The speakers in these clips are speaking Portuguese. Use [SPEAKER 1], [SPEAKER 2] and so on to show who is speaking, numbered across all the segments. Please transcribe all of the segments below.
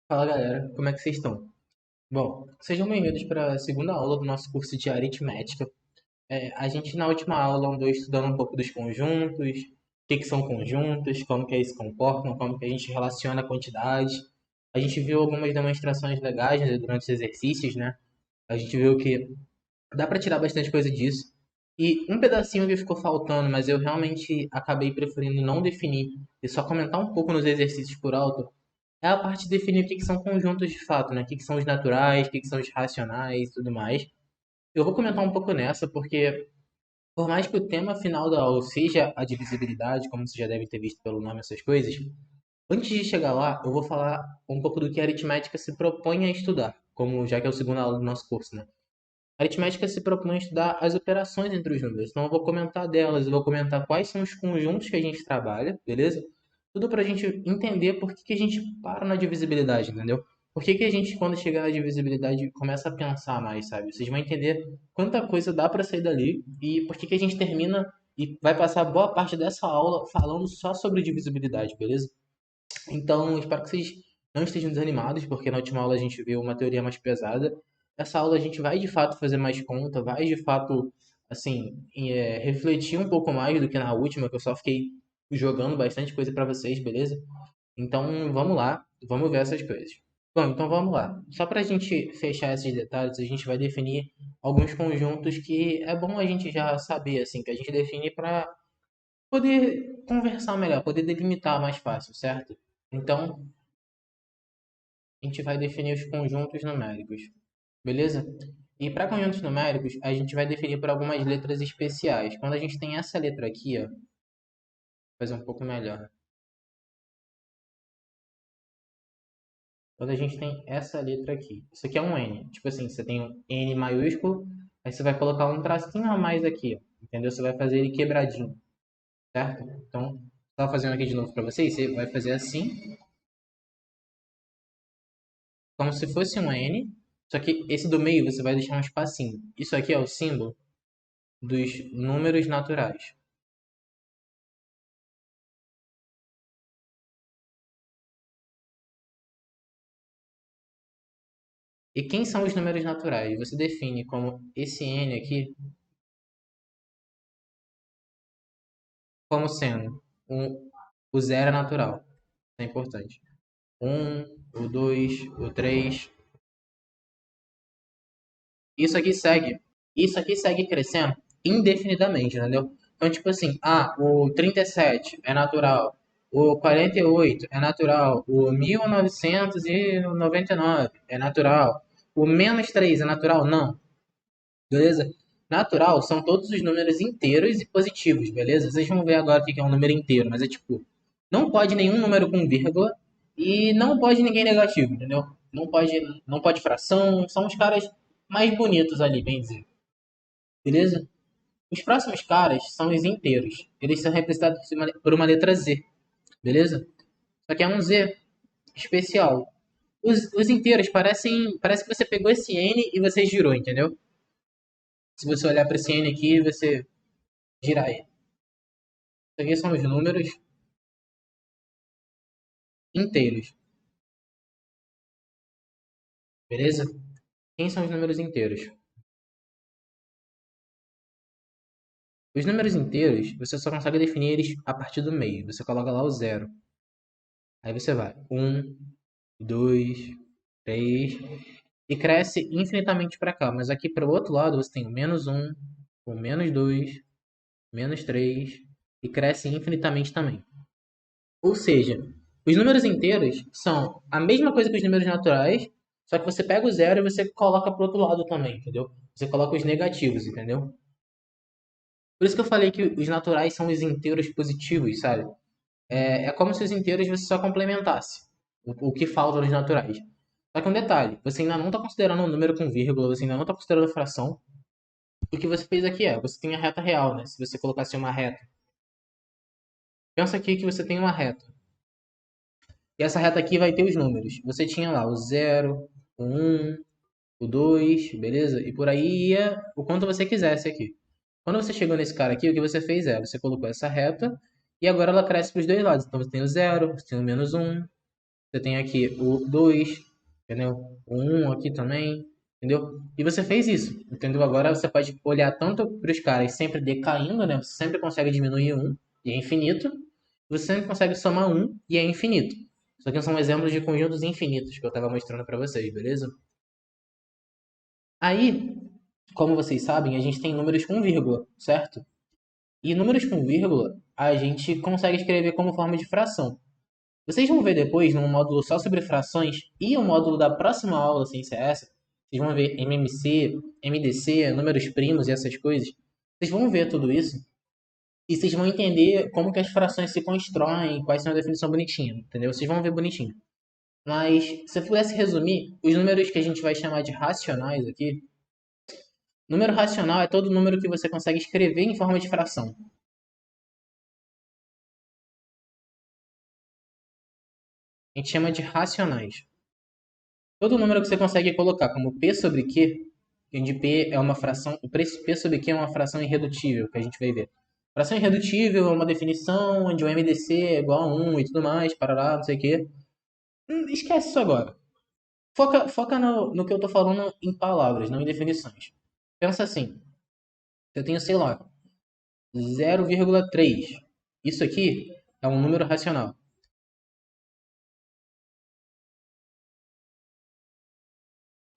[SPEAKER 1] Fala galera, como é que vocês estão? Bom, sejam bem-vindos para a segunda aula do nosso curso de aritmética. A gente na última aula andou estudando um pouco dos conjuntos, o que que são conjuntos, como que eles se comportam, como que a gente relaciona quantidades. A gente viu algumas demonstrações legais, né, durante os exercícios, né? A gente viu que dá para tirar bastante coisa disso. E um pedacinho que ficou faltando, mas eu realmente acabei preferindo não definir e só comentar um pouco nos exercícios por alto, é a parte de definir o que que são conjuntos de fato, né? O que que são os naturais, o que que são os racionais e tudo mais. Eu vou comentar um pouco nessa, porque por mais que o tema final da aula seja a divisibilidade, como você já deve ter visto pelo nome, essas coisas, antes de chegar lá, eu vou falar um pouco do que a aritmética se propõe a estudar, como já que é o segundo aula do nosso curso, né? A aritmética se propõe a estudar as operações entre os números. Então, eu vou comentar delas, eu vou comentar quais são os conjuntos que a gente trabalha, beleza? Tudo para a gente entender por que que a gente para na divisibilidade, entendeu? Por que que a gente, quando chegar na divisibilidade, começa a pensar mais, sabe? Vocês vão entender quanta coisa dá para sair dali e por que que a gente termina e vai passar boa parte dessa aula falando só sobre divisibilidade, beleza? Então, espero que vocês não estejam desanimados, porque na última aula a gente viu uma teoria mais pesada. Essa aula a gente vai de fato fazer mais conta, vai de fato, assim, refletir um pouco mais do que na última, que eu só fiquei jogando bastante coisa para vocês, beleza? Então, vamos lá, vamos ver essas coisas. Bom, então vamos lá. Só para a gente fechar esses detalhes, a gente vai definir alguns conjuntos que é bom a gente já saber, assim, que a gente define para poder conversar melhor, poder delimitar mais fácil, certo? Então, a gente vai definir os conjuntos numéricos, beleza? E para conjuntos numéricos, a gente vai definir por algumas letras especiais. Quando a gente tem essa letra aqui, ó, vou fazer um pouco melhor. Quando a gente tem essa letra aqui, isso aqui é um N. Tipo assim, você tem um N maiúsculo, aí você vai colocar um tracinho a mais aqui, ó, entendeu? Você vai fazer ele quebradinho, certo? Então, só fazendo aqui de novo para vocês, você vai fazer assim, como se fosse um N, só que esse do meio você vai deixar um espacinho. Isso aqui é o símbolo dos números naturais. E quem são os números naturais? Você define como esse n aqui como sendo o zero é natural. Isso é importante. Um, o 2, o 3. Isso aqui segue. Isso aqui segue crescendo indefinidamente, entendeu? Então, tipo assim, o 37 é natural. O 48 é natural. O 1999 é natural. O menos 3 é natural? Não. Beleza? Natural são todos os números inteiros e positivos, beleza? Vocês vão ver agora o que é um número inteiro, mas é tipo, não pode nenhum número com vírgula e não pode ninguém negativo, entendeu? Não pode fração, são os caras mais bonitos ali, bem dizer, beleza? Os próximos caras são os inteiros. Eles são representados por uma letra Z, beleza? Só que é um Z especial. Os inteiros parece que você pegou esse N e você girou, entendeu? Se você olhar para esse N aqui, você girar ele. Isso aqui são os números inteiros, beleza? Quem são os números inteiros? Os números inteiros, você só consegue definir eles a partir do meio. Você coloca lá o zero. Aí você vai. Um, 2, 3. E cresce infinitamente para cá. Mas aqui para o outro lado você tem o menos um, o menos 2, menos 3. E cresce infinitamente também. Ou seja, os números inteiros são a mesma coisa que os números naturais, só que você pega o zero e você coloca pro outro lado também, entendeu? Você coloca os negativos, entendeu? Por isso que eu falei que os naturais são os inteiros positivos, sabe? É como se os inteiros você só complementasse o que falta nos naturais. Só que um detalhe, você ainda não está considerando um número com vírgula, você ainda não está considerando fração. O que você fez aqui você tem a reta real, né? Se você colocasse uma reta. Pensa aqui que você tem uma reta. E essa reta aqui vai ter os números. Você tinha lá o zero, o um, o 2, beleza? E por aí ia o quanto você quisesse aqui. Quando você chegou nesse cara aqui, o que você fez você colocou essa reta e agora ela cresce para os dois lados. Então você tem o zero, você tem o menos um, Você tem aqui o 2, entendeu? O 1 aqui também, entendeu? E você fez isso, entendeu? Agora você pode olhar tanto para os caras sempre decaindo, né? Você sempre consegue diminuir um e é infinito. Você sempre consegue somar um e é infinito. Isso aqui são exemplos de conjuntos infinitos que eu estava mostrando para vocês, beleza? Aí, como vocês sabem, a gente tem números com vírgula, certo? E números com vírgula a gente consegue escrever como forma de fração. Vocês vão ver depois, num módulo só sobre frações e o módulo da próxima aula, ciência essa, vocês vão ver MMC, MDC, números primos e essas coisas. Vocês vão ver tudo isso e vocês vão entender como que as frações se constroem, quais são a definição bonitinha, entendeu? Vocês vão ver bonitinho. Mas, se eu pudesse resumir, os números que a gente vai chamar de racionais aqui, número racional é todo número que você consegue escrever em forma de fração. A gente chama de racionais. Todo número que você consegue colocar como P sobre Q, onde P é uma fração, o P sobre Q é uma fração irredutível, que a gente vai ver. Fração irredutível é uma definição onde o MDC é igual a 1 e tudo mais, parará, não sei o quê. Esquece isso agora. Foca no que eu tô falando em palavras, não em definições. Pensa assim, eu tenho, sei lá, 0,3. Isso aqui é um número racional.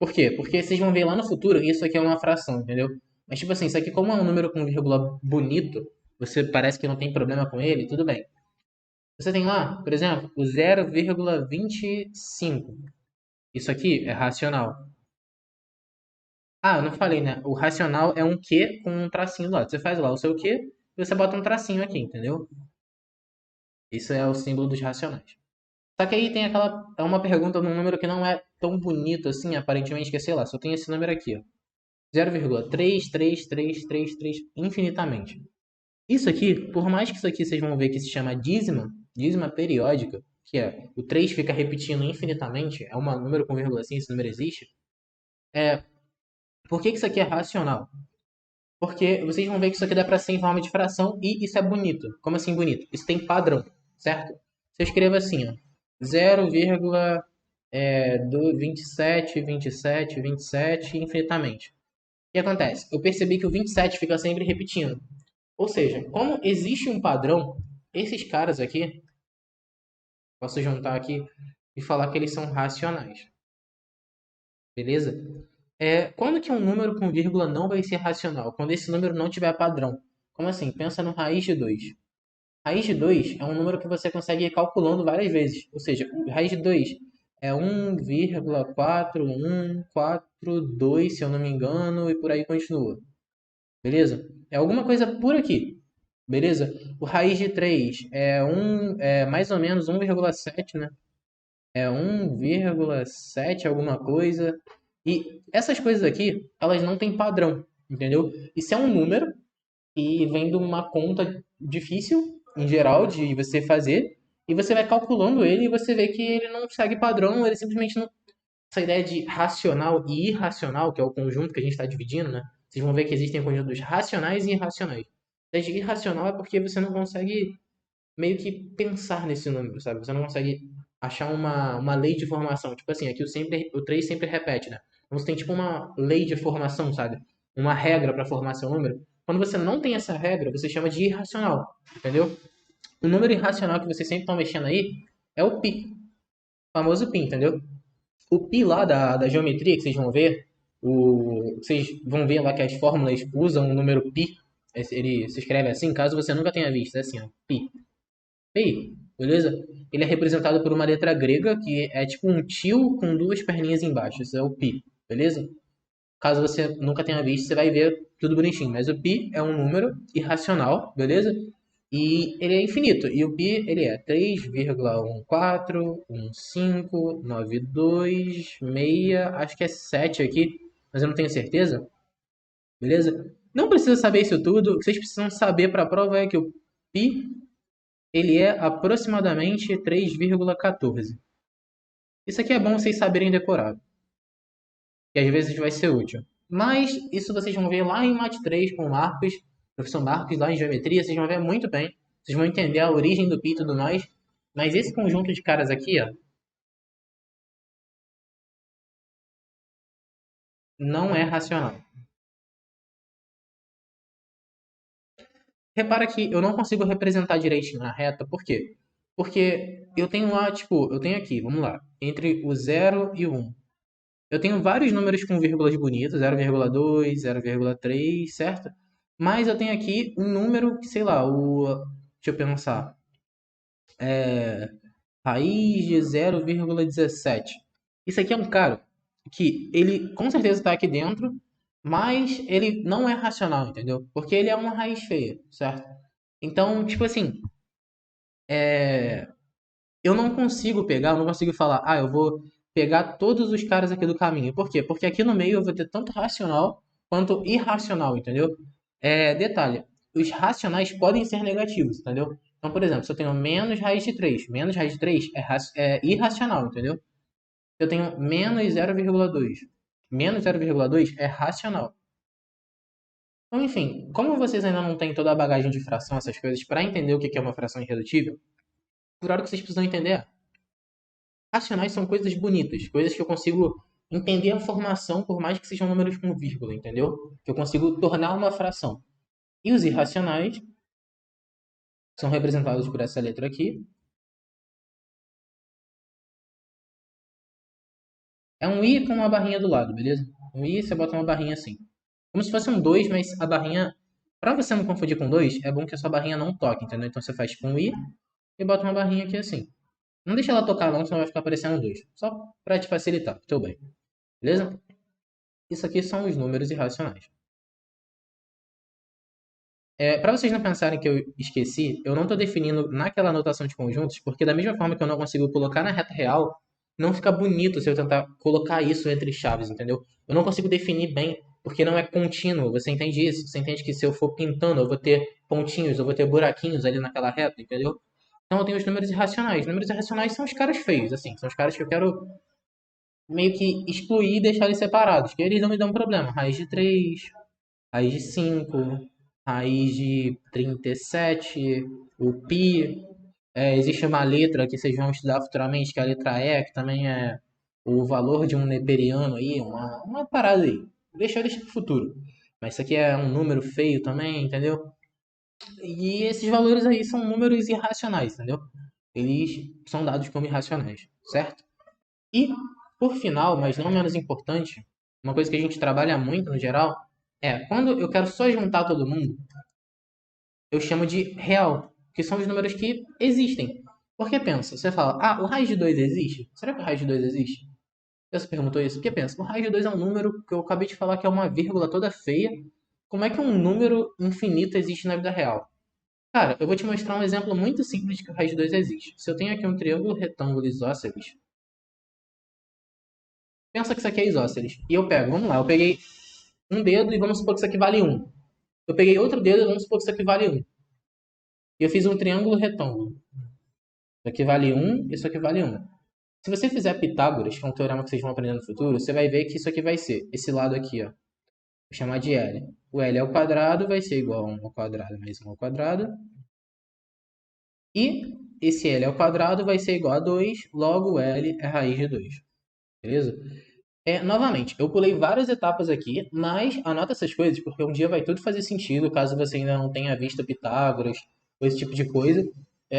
[SPEAKER 1] Por quê? Porque vocês vão ver lá no futuro que isso aqui é uma fração, entendeu? Mas, tipo assim, isso aqui, como é um número com vírgula bonito, você parece que não tem problema com ele, tudo bem. Você tem lá, por exemplo, o 0,25. Isso aqui é racional. Ah, eu não falei, né? O racional é um Q com um tracinho do lado. Você faz lá o seu Q e você bota um tracinho aqui, entendeu? Isso é o símbolo dos racionais. Só que aí tem aquela. É uma pergunta num número que não é tão bonito assim, aparentemente, que é, sei lá, só tem esse número aqui, ó. 0,33333 infinitamente. Isso aqui, por mais que isso aqui vocês vão ver que se chama dízima, dízima periódica, que é o 3 fica repetindo infinitamente, é um número com vírgula assim, esse número existe. É, por que isso aqui é racional? Porque vocês vão ver que isso aqui dá para ser em forma de fração e isso é bonito. Como assim bonito? Isso tem padrão, certo? Se eu escrevo assim, ó, 0,27 infinitamente. O que acontece? Eu percebi que o 27 fica sempre repetindo. Ou seja, como existe um padrão, esses caras aqui, posso juntar aqui e falar que eles são racionais. Beleza? Quando que um número com vírgula não vai ser racional? Quando esse número não tiver padrão. Como assim? Pensa no raiz de 2. Raiz de 2 é um número que você consegue ir calculando várias vezes. Ou seja, raiz de 2 é 1,4142, se eu não me engano, e por aí continua. Beleza? É alguma coisa por aqui. Beleza? O raiz de 3 é mais ou menos 1,7, né? É 1,7 alguma coisa. E essas coisas aqui, elas não têm padrão, entendeu? Isso é um número e vem de uma conta difícil, em geral, de você fazer. E você vai calculando ele e você vê que ele não segue padrão, ele simplesmente não. Essa ideia de racional e irracional, que é o conjunto que a gente está dividindo, né? Vocês vão ver que existem conjuntos racionais e irracionais. A ideia de irracional é porque você não consegue meio que pensar nesse número, sabe? Você não consegue achar uma lei de formação. Tipo assim, aqui o 3 sempre repete, né? Então você tem tipo uma lei de formação, sabe? Uma regra para formar seu número. Quando você não tem essa regra, você chama de irracional, entendeu? O número irracional que vocês sempre estão mexendo aí é o pi, o famoso pi, entendeu? O pi lá da geometria que vocês vão ver, vocês vão ver lá que as fórmulas usam o número pi, ele se escreve assim, caso você nunca tenha visto, é assim, ó, pi. Pi, beleza? Ele é representado por uma letra grega que é tipo um tio com duas perninhas embaixo, isso é o pi, beleza? Caso você nunca tenha visto, você vai ver tudo bonitinho, mas o pi é um número irracional, beleza? E ele é infinito. E o pi, ele é 3,141592, acho que é 7 aqui, mas eu não tenho certeza, beleza? Não precisa saber isso tudo, o que vocês precisam saber para a prova é que o pi, ele é aproximadamente 3,14. Isso aqui é bom vocês saberem decorar, que às vezes vai ser útil. Mas isso vocês vão ver lá em Mate 3 com o Marcos, professor Marcos, lá em Geometria, vocês vão ver muito bem. Vocês vão entender a origem do pi e tudo mais. Mas esse conjunto de caras aqui, ó, não é racional. Repara que eu não consigo representar direitinho na reta, por quê? Porque eu tenho lá, tipo, eu tenho aqui, vamos lá, entre o 0 e o 1. Eu tenho vários números com vírgulas bonitas, 0,2, 0,3, certo? Mas eu tenho aqui um número que, sei lá, deixa eu pensar, raiz de 0,17. Isso aqui é um cara que ele com certeza está aqui dentro, mas ele não é racional, entendeu? Porque ele é uma raiz feia, certo? Então, tipo assim, eu não consigo pegar, eu não consigo falar, ah, eu vou pegar todos os caras aqui do caminho. Por quê? Porque aqui no meio eu vou ter tanto racional quanto irracional, entendeu? Detalhe, os racionais podem ser negativos, entendeu? Então, por exemplo, se eu tenho menos raiz de 3 é irracional, entendeu? Eu tenho menos 0,2. Menos 0,2 é racional. Então, enfim, como vocês ainda não têm toda a bagagem de fração, essas coisas, para entender o que é uma fração irredutível, por hora que vocês precisam entender racionais são coisas bonitas, coisas que eu consigo entender a formação, por mais que sejam números com vírgula, entendeu? Que eu consigo tornar uma fração. E os irracionais são representados por essa letra aqui. É um i com uma barrinha do lado, beleza? Um i, você bota uma barrinha assim. Como se fosse um 2, mas a barrinha. Pra você não confundir com 2, é bom que a sua barrinha não toque, entendeu? Então você faz tipo um i e bota uma barrinha aqui assim. Não deixa ela tocar não, senão vai ficar parecendo 2. Só pra te facilitar, teu bem. Beleza? Isso aqui são os números irracionais. Para vocês não pensarem que eu esqueci, eu não estou definindo naquela anotação de conjuntos, porque da mesma forma que eu não consigo colocar na reta real, não fica bonito se eu tentar colocar isso entre chaves, entendeu? Eu não consigo definir bem, porque não é contínuo. Você entende isso? Você entende que se eu for pintando, eu vou ter pontinhos, eu vou ter buraquinhos ali naquela reta, entendeu? Então eu tenho os números irracionais. Números irracionais são os caras feios, assim, são os caras que eu quero meio que excluir e deixar eles separados, que eles não me dão problema. Raiz de 3, raiz de 5, raiz de 37, o π. Existe uma letra que vocês vão estudar futuramente, que é a letra E, que também é o valor de um neperiano aí, uma parada aí. Deixa pro futuro. Mas isso aqui é um número feio também, entendeu? E esses valores aí são números irracionais, entendeu? Eles são dados como irracionais, certo? E, por final, mas não menos importante, uma coisa que a gente trabalha muito no geral é quando eu quero só juntar todo mundo, eu chamo de real, que são os números que existem. Porque pensa, você fala, ah, o raiz de 2 existe? Será que o raiz de 2 existe? Você perguntou isso? Porque pensa, o raiz de 2 é um número que eu acabei de falar que é uma vírgula toda feia. Como é que um número infinito existe na vida real? Cara, eu vou te mostrar um exemplo muito simples de que o raiz de 2 existe. Se eu tenho aqui um triângulo retângulo isósceles, pensa que isso aqui é isósceles. E eu pego, vamos lá, eu peguei um dedo e vamos supor que isso aqui vale um. Eu peguei outro dedo e vamos supor que isso aqui vale um. E eu fiz um triângulo retângulo. Isso aqui vale um, isso aqui vale um. Se você fizer Pitágoras, que é um teorema que vocês vão aprender no futuro, você vai ver que isso aqui vai ser esse lado aqui, ó. Vou chamar de L. O L ao quadrado vai ser igual a 1 ao quadrado mais 1 ao quadrado. E esse L ao quadrado vai ser igual a 2, logo L é raiz de 2. Beleza? Novamente, eu pulei várias etapas aqui, mas anota essas coisas porque um dia vai tudo fazer sentido, caso você ainda não tenha visto Pitágoras ou esse tipo de coisa.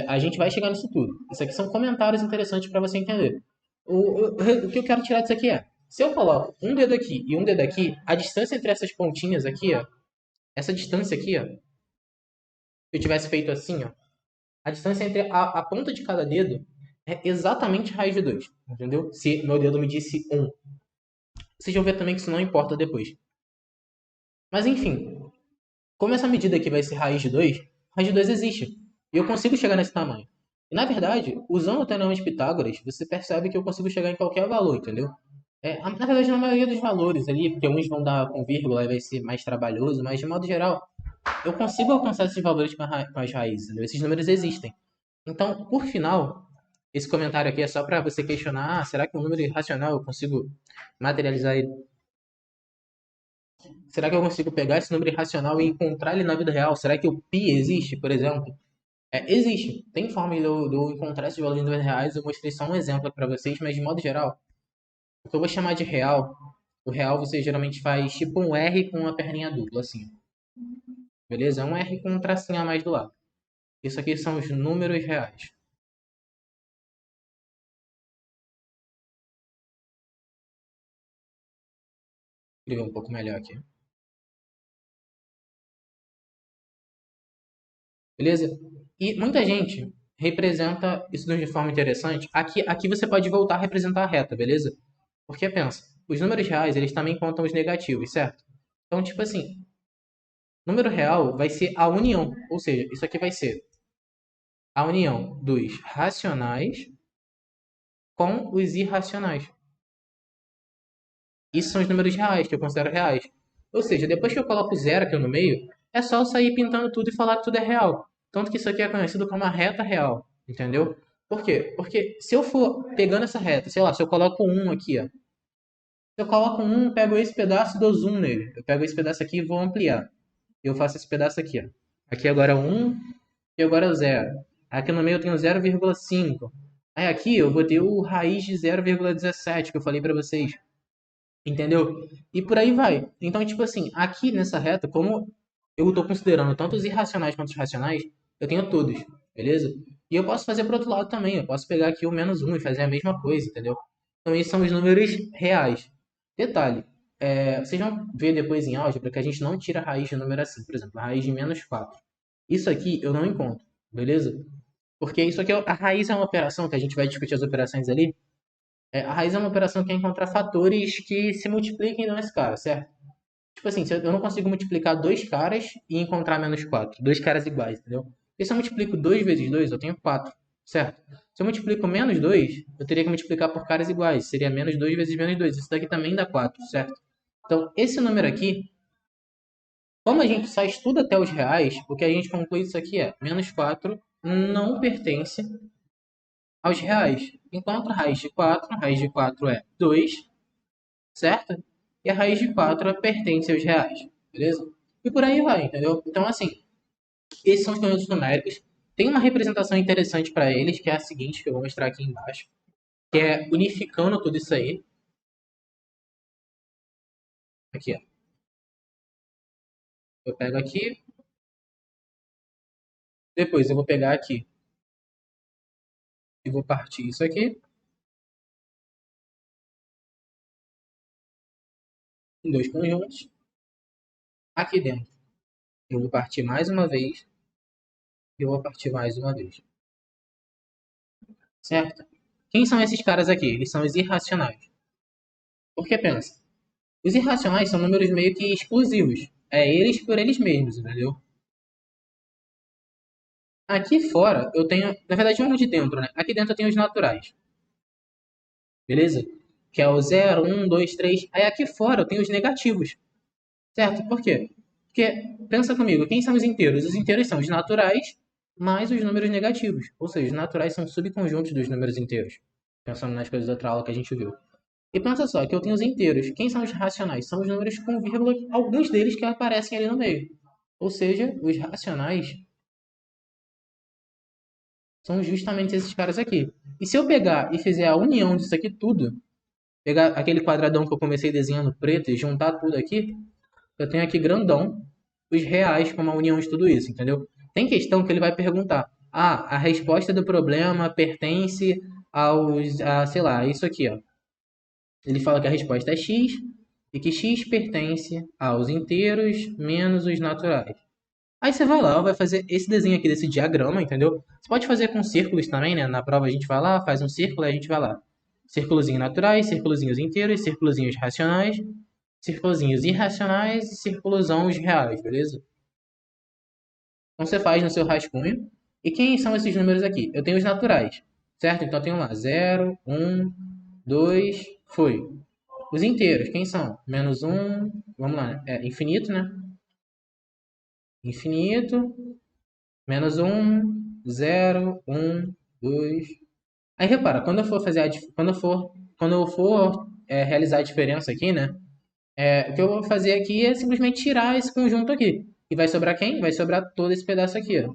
[SPEAKER 1] A gente vai chegar nisso tudo. Isso aqui são comentários interessantes para você entender. O que eu quero tirar disso aqui é, se eu coloco um dedo aqui e um dedo aqui, a distância entre essas pontinhas aqui, ó, essa distância aqui, ó, se eu tivesse feito assim, ó, a distância entre a ponta de cada dedo é exatamente raiz de 2, entendeu? Se meu dedo me disse um. Vocês vão ver também que isso não importa depois. Mas enfim, como essa medida aqui vai ser raiz de 2 existe. E eu consigo chegar nesse tamanho. E na verdade, usando o teorema de Pitágoras, você percebe que eu consigo chegar em qualquer valor, entendeu? Na verdade, na maioria dos valores ali, porque uns vão dar com vírgula e vai ser mais trabalhoso, mas de modo geral, eu consigo alcançar esses valores com as raízes, entendeu? Esses números existem. Então, por final, esse comentário aqui é só para você questionar, será que um número irracional eu consigo materializar ele? Será que eu consigo pegar esse número irracional e encontrar ele na vida real? Será que o π existe, por exemplo? Existe. Tem forma de eu encontrar esses valores em números reais. Eu mostrei só um exemplo para vocês, mas de modo geral, o que eu vou chamar de real, O real você geralmente faz tipo um R com uma perninha dupla, assim. Beleza? É um R com um tracinho a mais do lado. Isso aqui são os números reais. Vou escrever um pouco melhor aqui. Beleza? E muita gente representa isso de forma interessante. Aqui você pode voltar a representar a reta, beleza? Porque pensa, os números reais, eles também contam os negativos, certo? Então, tipo assim, número real vai ser a união, ou seja, isso aqui vai ser a união dos racionais com os irracionais. Isso são os números reais, que eu considero reais. Ou seja, depois que eu coloco zero aqui no meio, é só eu sair pintando tudo e falar que tudo é real. Tanto que isso aqui é conhecido como a reta real, entendeu? Por quê? Porque se eu for pegando essa reta, sei lá, se eu coloco um aqui, ó. Se eu coloco um, pego esse pedaço e dou zoom nele. Eu pego esse pedaço aqui e vou ampliar. Eu faço esse pedaço aqui, ó. Aqui agora um e agora zero. Aqui no meio eu tenho 0,5. Aí aqui eu vou ter o raiz de 0,17 que eu falei pra vocês. Entendeu? E por aí vai. Então, tipo assim, aqui nessa reta, como eu estou considerando tanto os irracionais quanto os racionais, eu tenho todos, beleza? E eu posso fazer pro outro lado também. Eu posso pegar aqui o menos um e fazer a mesma coisa, entendeu? Então, esses são os números reais. Detalhe, vocês vão ver depois em álgebra que a gente não tira a raiz de número assim. Por exemplo, a raiz de menos 4. Isso aqui eu não encontro, beleza? Porque isso aqui, a raiz é uma operação que a gente vai discutir as operações ali. A raiz é uma operação que é encontrar fatores que se multipliquem nesse cara, certo? Tipo assim, se eu não consigo multiplicar dois caras e encontrar menos 4, dois caras iguais, entendeu? Porque se eu multiplico 2 vezes 2, eu tenho 4, certo? Se eu multiplico menos 2, eu teria que multiplicar por caras iguais, seria menos 2 vezes menos 2. Isso daqui também dá 4, certo? Então, esse número aqui, como a gente só estuda até os reais, o que a gente conclui disso aqui é menos 4 não pertence aos reais. Enquanto a raiz de 4 é 2, certo? E a raiz de 4 pertence aos reais, beleza? E por aí vai, entendeu? Então, assim, esses são os conjuntos numéricos. Tem uma representação interessante para eles, que é a seguinte, que eu vou mostrar aqui embaixo, que é unificando tudo isso aí. Aqui, ó. Eu pego aqui, depois eu vou pegar aqui e vou partir isso aqui em dois conjuntos. Aqui dentro eu vou partir mais uma vez e eu vou partir mais uma vez, certo? Quem são esses caras aqui? Eles são os irracionais. Porque pensa, os irracionais são números meio que exclusivos. É eles por eles mesmos, entendeu? Aqui fora eu tenho, na verdade, um de dentro, né? Aqui dentro eu tenho os naturais, beleza? Que é o zero, um, 2, 3. Aí aqui fora eu tenho os negativos, certo? Por quê? Porque, pensa comigo, quem são os inteiros? Os inteiros são os naturais mais os números negativos. Ou seja, os naturais são subconjuntos dos números inteiros. Pensando nas coisas da outra aula que a gente viu. E pensa só, que eu tenho os inteiros. Quem são os racionais? São os números com vírgula, alguns deles que aparecem ali no meio. Ou seja, os racionais são justamente esses caras aqui. E se eu pegar e fizer a união disso aqui tudo, pegar aquele quadradão que eu comecei desenhando preto e juntar tudo aqui, eu tenho aqui grandão os reais como a união de tudo isso, entendeu? Tem questão que ele vai perguntar: ah, a resposta do problema pertence sei lá, isso aqui, ó. Ele fala que a resposta é x e que x pertence aos inteiros menos os naturais. Aí você vai lá, vai fazer esse desenho aqui desse diagrama, entendeu? Você pode fazer com círculos também, né? Na prova a gente vai lá, faz um círculo, aí a gente vai lá. Círculozinho naturais, círculozinhos inteiros, círculozinhos racionais, círculozinhos irracionais e círculosão reais, beleza? Então você faz no seu rascunho. E quem são esses números aqui? Eu tenho os naturais, certo? Então eu tenho lá 0, 1, 2, foi. Os inteiros, quem são? Menos um, vamos lá, né? Infinito, né? Infinito, menos um, zero, um, dois. Aí repara, quando eu for fazer quando eu for realizar a diferença aqui, né? O que eu vou fazer aqui é simplesmente tirar esse conjunto aqui. E vai sobrar quem? Vai sobrar todo esse pedaço aqui, ó.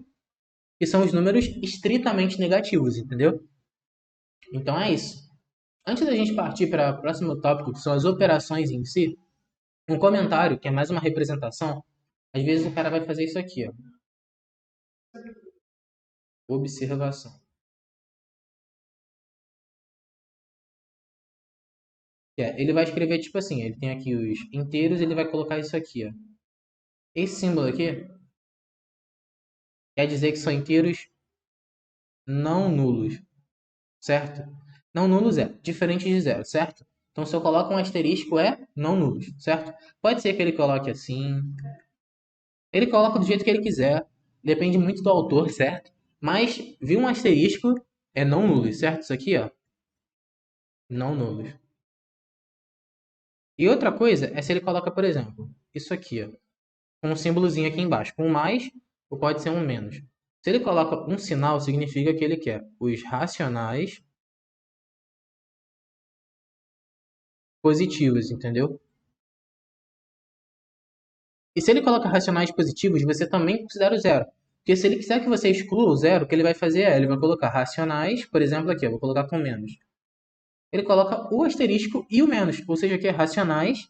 [SPEAKER 1] Que são os números estritamente negativos, entendeu? Então é isso. Antes da gente partir para o próximo tópico, que são as operações em si, um comentário, que é mais uma representação, às vezes o cara vai fazer isso aqui, ó, observação. Ele vai escrever tipo assim, ele tem aqui os inteiros, ele vai colocar isso aqui, ó. Esse símbolo aqui quer dizer que são inteiros não nulos, certo? Não nulos é diferente de zero, certo? Então, se eu coloco um asterisco, é não nulos, certo? Pode ser que ele coloque assim, ele coloca do jeito que ele quiser, depende muito do autor, certo? Mas, viu um asterisco, é não nulos, certo? Isso aqui, ó, não nulos. E outra coisa é se ele coloca, por exemplo, isso aqui, ó, com um símbolozinho aqui embaixo, com um mais, ou pode ser um menos. Se ele coloca um sinal, significa que ele quer os racionais positivos, entendeu? E se ele coloca racionais positivos, você também considera o zero. Porque se ele quiser que você exclua o zero, o que ele vai fazer é, ele vai colocar racionais, por exemplo, aqui, eu vou colocar com menos. Ele coloca o asterisco e o menos, ou seja, que é racionais,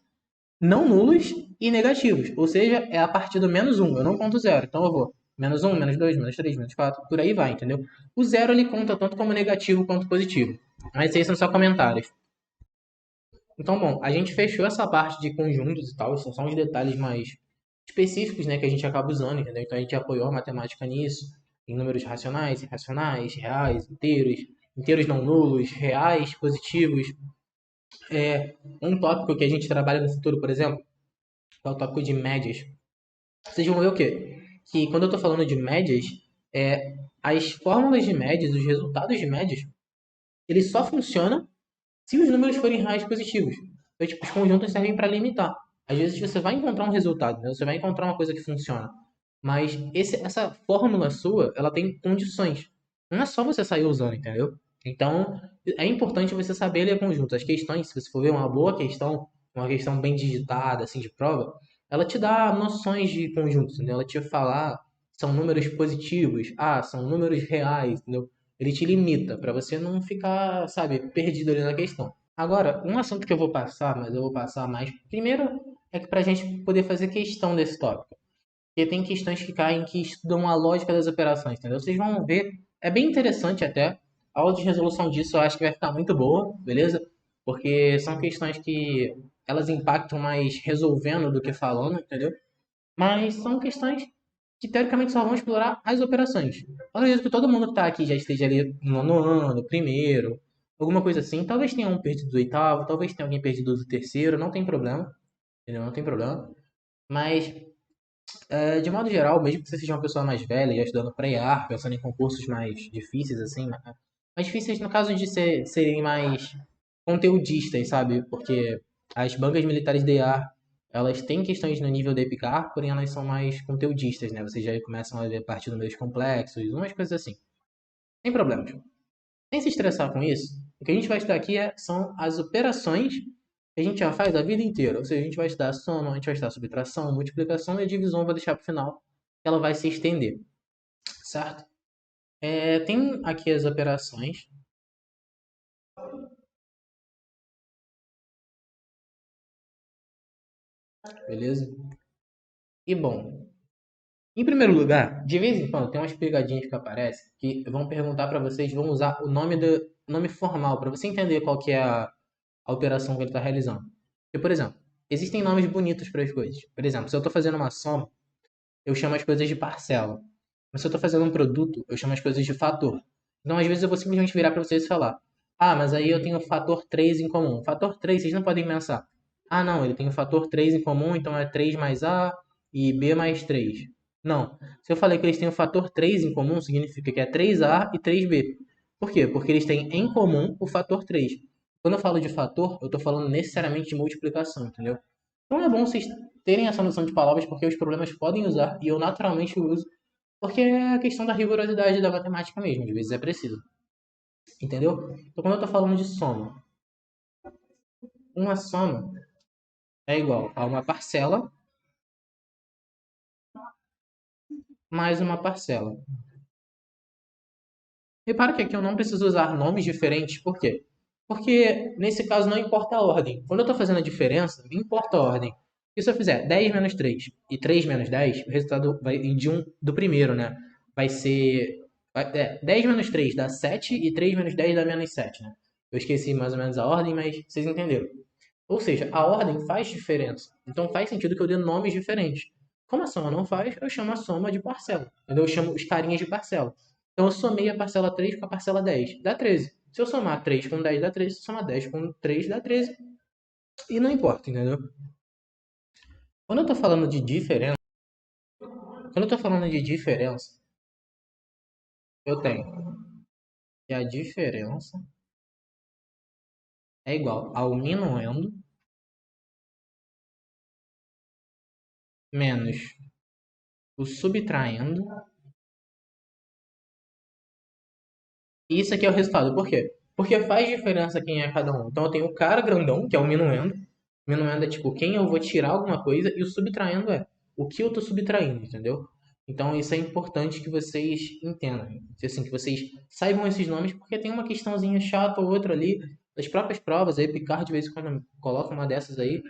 [SPEAKER 1] não nulos e negativos. Ou seja, é a partir do menos um, eu não conto zero. Então eu vou menos um, menos dois, menos três, menos quatro, por aí vai, entendeu? O zero ele conta tanto como negativo quanto positivo. Mas esses são só comentários. Então, bom, a gente fechou essa parte de conjuntos e tal, são só uns detalhes mais específicos, né, que a gente acaba usando, entendeu? Então a gente apoiou a matemática nisso, em números racionais, irracionais, reais, inteiros, inteiros não nulos, reais, positivos. Um tópico que a gente trabalha no futuro, por exemplo, é o tópico de médias. Vocês vão ver o quê? Que quando eu estou falando de médias, as fórmulas de médias, os resultados de médias, eles só funcionam se os números forem reais positivos. Então, tipo, os conjuntos servem para limitar. Às vezes você vai encontrar um resultado, né? Você vai encontrar uma coisa que funciona. Mas essa fórmula sua, ela tem condições. Não é só você sair usando, entendeu? Então, é importante você saber ler conjuntos. As questões, se você for ver uma boa questão, uma questão bem digitada, assim, de prova, ela te dá noções de conjuntos, entendeu? Ela te fala, são números positivos, são números reais, entendeu? Ele te limita para você não ficar, sabe, perdido ali na questão. Agora, um assunto que eu vou passar, mas eu vou passar mais. Primeiro, é que para a gente poder fazer questão desse tópico. Porque tem questões que caem que estudam a lógica das operações, entendeu? Vocês vão ver, é bem interessante até. A aula de resolução disso eu acho que vai ficar muito boa, beleza? Porque são questões que elas impactam mais resolvendo do que falando, entendeu? Mas são questões que teoricamente só vão explorar as operações. Eu acredito que todo mundo que está aqui já esteja ali no nono ano, primeiro, alguma coisa assim. Talvez tenha um perdido do oitavo, talvez tenha alguém perdido do terceiro, não tem problema, entendeu? Não tem problema. Mas de modo geral, mesmo que você seja uma pessoa mais velha, já estudando pré-AR, pensando em concursos mais difíceis, assim, mais difíceis no caso de serem mais conteudistas, sabe? Porque as bancas militares de EAR, elas têm questões no nível de EPICAR, porém elas são mais conteudistas, né? Vocês já começam a ver a partir de números complexos, umas coisas assim. Sem problemas. Sem se estressar com isso, o que a gente vai estudar aqui são as operações que a gente já faz a vida inteira. Ou seja, a gente vai estudar soma, a gente vai estudar subtração, multiplicação e a divisão eu vou deixar para o final. Ela vai se estender, certo? Tem aqui as operações, beleza? E bom, em primeiro lugar, de vez em quando tem umas pegadinhas que aparecem que vão perguntar para vocês, vão usar o nome formal para você entender qual que é a operação que ele está realizando. E, por exemplo, existem nomes bonitos para as coisas. Por exemplo, se eu estou fazendo uma soma, eu chamo as coisas de parcela. Mas se eu estou fazendo um produto, eu chamo as coisas de fator. Então, às vezes, eu vou simplesmente virar para vocês e falar: mas aí eu tenho o fator 3 em comum. Fator 3 vocês não podem pensar. Não, ele tem o fator 3 em comum, então é 3 mais A e B mais 3. Não. Se eu falei que eles têm o fator 3 em comum, significa que é 3A e 3B. Por quê? Porque eles têm em comum o fator 3. Quando eu falo de fator, eu estou falando necessariamente de multiplicação, entendeu? Então é bom vocês terem essa noção de palavras, porque os problemas podem usar, e eu naturalmente uso, porque é a questão da rigorosidade da matemática mesmo, de vezes é preciso. Entendeu? Então quando eu estou falando de soma, uma soma é igual a uma parcela mais uma parcela. Repara que aqui eu não preciso usar nomes diferentes, por quê? Porque nesse caso não importa a ordem. Quando eu estou fazendo a diferença, não importa a ordem. E se eu fizer 10 menos 3 e 3 menos 10, o resultado vai de um do primeiro, né? Vai ser. 10 menos 3 dá 7 e 3 menos 10 dá menos 7, né? Eu esqueci mais ou menos a ordem, mas vocês entenderam. Ou seja, a ordem faz diferença. Então faz sentido que eu dê nomes diferentes. Como a soma não faz, eu chamo a soma de parcela. Entendeu? Eu chamo os carinhas de parcela. Então eu somei a parcela 3 com a parcela 10, dá 13. Se eu somar 3 com 10 dá 13, se eu somar 10 com 3 dá 13. E não importa, entendeu? Quando eu tô falando de diferença, quando eu tô falando de diferença, eu tenho que a diferença é igual ao minuendo menos o subtraindo. E isso aqui é o resultado. Por quê? Porque faz diferença quem é cada um. Então eu tenho o cara grandão, que é o minuendo. O minuendo é tipo quem eu vou tirar alguma coisa, e o subtraindo é o que eu tô subtraindo, entendeu? Então isso é importante que vocês entendam. Assim, que vocês saibam esses nomes, porque tem uma questãozinha chata ou outra ali, das próprias provas, aí Picard de vez em quando coloca uma dessas aí,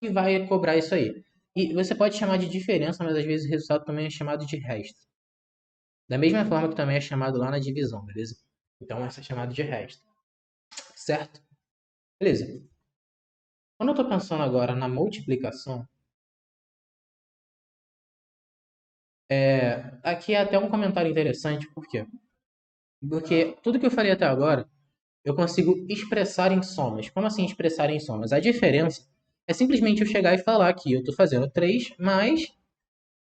[SPEAKER 1] e vai cobrar isso aí. E você pode chamar de diferença, mas às vezes o resultado também é chamado de resto. Da mesma forma que também é chamado lá na divisão, beleza? Então essa é chamada de resto, certo? Beleza. Quando eu estou pensando agora na multiplicação, aqui é até um comentário interessante, por quê? Porque tudo que eu falei até agora, eu consigo expressar em somas. Como assim expressar em somas? A diferença é simplesmente eu chegar e falar que eu estou fazendo 3 mais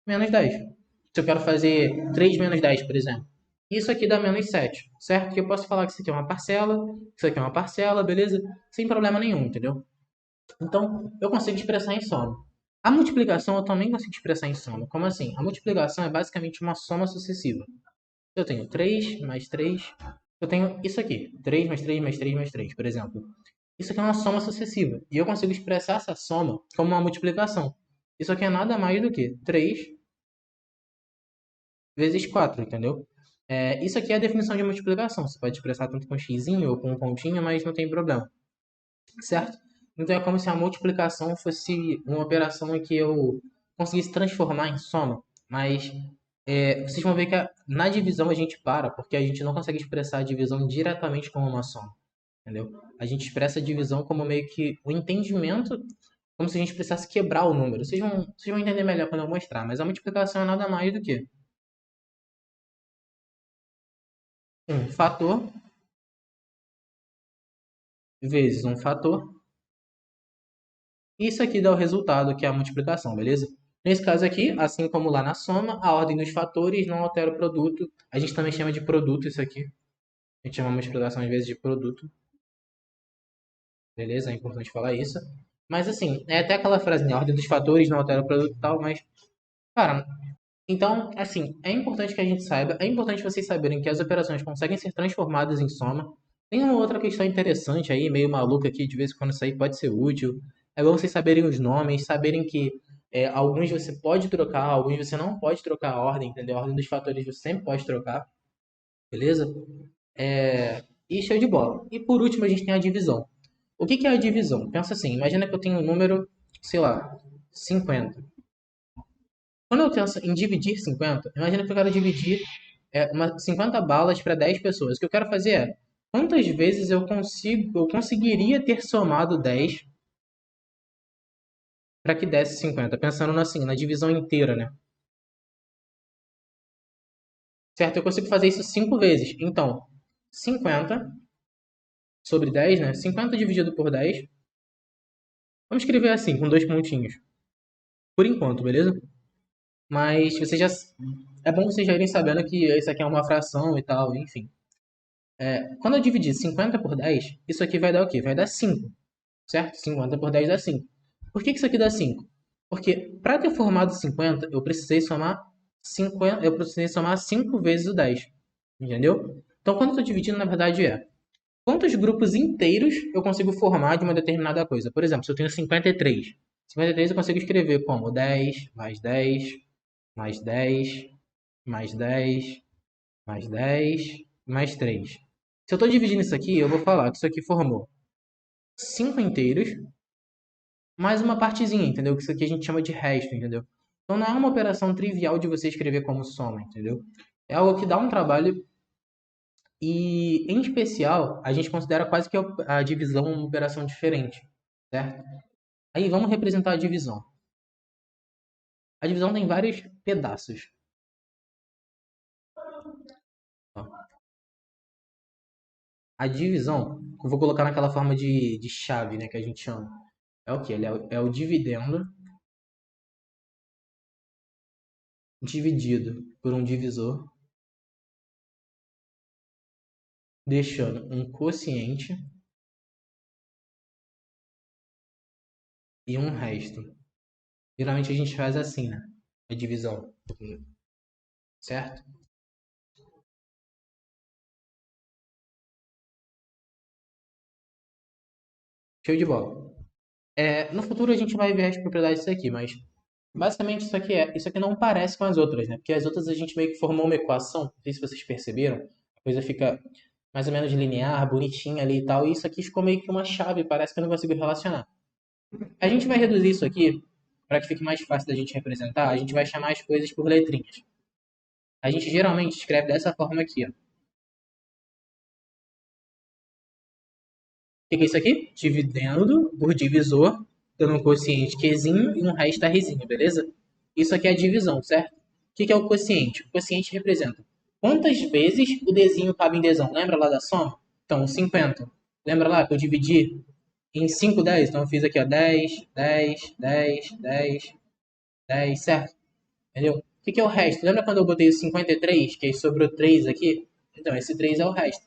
[SPEAKER 1] menos 10. Se eu quero fazer 3 menos 10, por exemplo. Isso aqui dá menos 7, certo? Que eu posso falar que isso aqui é uma parcela, isso aqui é uma parcela, beleza? Sem problema nenhum, entendeu? Então, eu consigo expressar em soma. A multiplicação eu também consigo expressar em soma. Como assim? A multiplicação é basicamente uma soma sucessiva. Eu tenho 3 mais 3. Eu tenho isso aqui. 3 mais 3 mais 3 mais 3, por exemplo. Isso aqui é uma soma sucessiva. E eu consigo expressar essa soma como uma multiplicação. Isso aqui é nada mais do que 3 vezes 4, entendeu? Isso aqui é a definição de multiplicação. Você pode expressar tanto com x ou com um pontinho, mas não tem problema. Certo? Então é como se a multiplicação fosse uma operação em que eu conseguisse transformar em soma. Mas vocês vão ver que na divisão a gente para, porque a gente não consegue expressar a divisão diretamente como uma soma. Entendeu? A gente expressa a divisão como meio que o entendimento, como se a gente precisasse quebrar o número. Vocês vão entender melhor quando eu mostrar, mas a multiplicação é nada mais do que um fator vezes um fator. Isso aqui dá o resultado, que é a multiplicação, beleza? Nesse caso aqui, assim como lá na soma, a ordem dos fatores não altera o produto. A gente também chama de produto isso aqui. A gente chama a multiplicação às vezes de produto, beleza? É importante falar isso. Mas assim, é até aquela frase, né? A ordem dos fatores não altera o produto e tal, mas, cara, então, assim, é importante que a gente saiba, é importante vocês saberem que as operações conseguem ser transformadas em soma. Tem uma outra questão interessante aí, meio maluca aqui, de vez em quando isso aí pode ser útil. É bom vocês saberem os nomes, saberem que alguns você pode trocar, alguns você não pode trocar a ordem, entendeu? A ordem dos fatores você sempre pode trocar, beleza? E show de bola. E por último, a gente tem a divisão. O que que é a divisão? Pensa assim, imagina que eu tenho um número, sei lá, 50. Quando eu penso em dividir 50, imagina que eu quero dividir 50 balas para 10 pessoas. O que eu quero fazer é, quantas vezes eu conseguiria ter somado 10 para que desse 50? Pensando assim, na divisão inteira, né? Certo? Eu consigo fazer isso 5 vezes. Então, 50 sobre 10, né? 50 dividido por 10. Vamos escrever assim, com dois pontinhos. Por enquanto, beleza? Mas você já... É bom vocês já irem sabendo que isso aqui é uma fração e tal, enfim. Quando eu dividir 50 por 10, isso aqui vai dar o quê? Vai dar 5, certo? 50 por 10 dá 5. Por que isso aqui dá 5? Porque para ter formado 50, eu precisei somar 5 vezes o 10. Entendeu? Então, quando eu estou dividindo, na verdade é quantos grupos inteiros eu consigo formar de uma determinada coisa. Por exemplo, se eu tenho 53, 53 eu consigo escrever como 10 mais 10 mais 10 mais 10 mais 10 mais 3. Se eu estou dividindo isso aqui, eu vou falar que isso aqui formou 5 inteiros, mais uma partezinha, entendeu? Que isso aqui a gente chama de resto, entendeu? Então não é uma operação trivial de você escrever como soma, entendeu? É algo que dá um trabalho e, em especial, a gente considera quase que a divisão uma operação diferente, certo? Aí vamos representar a divisão. A divisão tem vários pedaços. Ó. A divisão, eu vou colocar naquela forma de chave, né, que a gente chama. É o quê? Ele é o dividendo dividido por um divisor, deixando um quociente e um resto. Geralmente a gente faz assim, né? A divisão, certo? Show de bola. No futuro a gente vai ver as propriedades disso aqui, mas basicamente isso aqui não parece com as outras, né? Porque as outras a gente meio que formou uma equação, não sei se vocês perceberam, a coisa fica mais ou menos linear, bonitinha ali e tal, e isso aqui ficou meio que uma chave, parece que eu não consigo relacionar. A gente vai reduzir isso aqui para que fique mais fácil da gente representar, a gente vai chamar as coisas por letrinhas. A gente geralmente escreve dessa forma aqui, ó. O que é isso aqui? Dividendo por divisor, dando um quociente Qzinho e um resto Rzinho, beleza? Isso aqui é a divisão, certo? O que é o quociente? O quociente representa quantas vezes o Dzinho cabe em Dzão. Lembra lá da soma? Então, 50. Lembra lá que eu dividi em 5 10? Então eu fiz aqui, ó, 10, 10, 10, 10, 10, certo? Entendeu? O que é o resto? Lembra quando eu botei o 53, que aí sobrou 3 aqui? Então, esse 3 é o resto.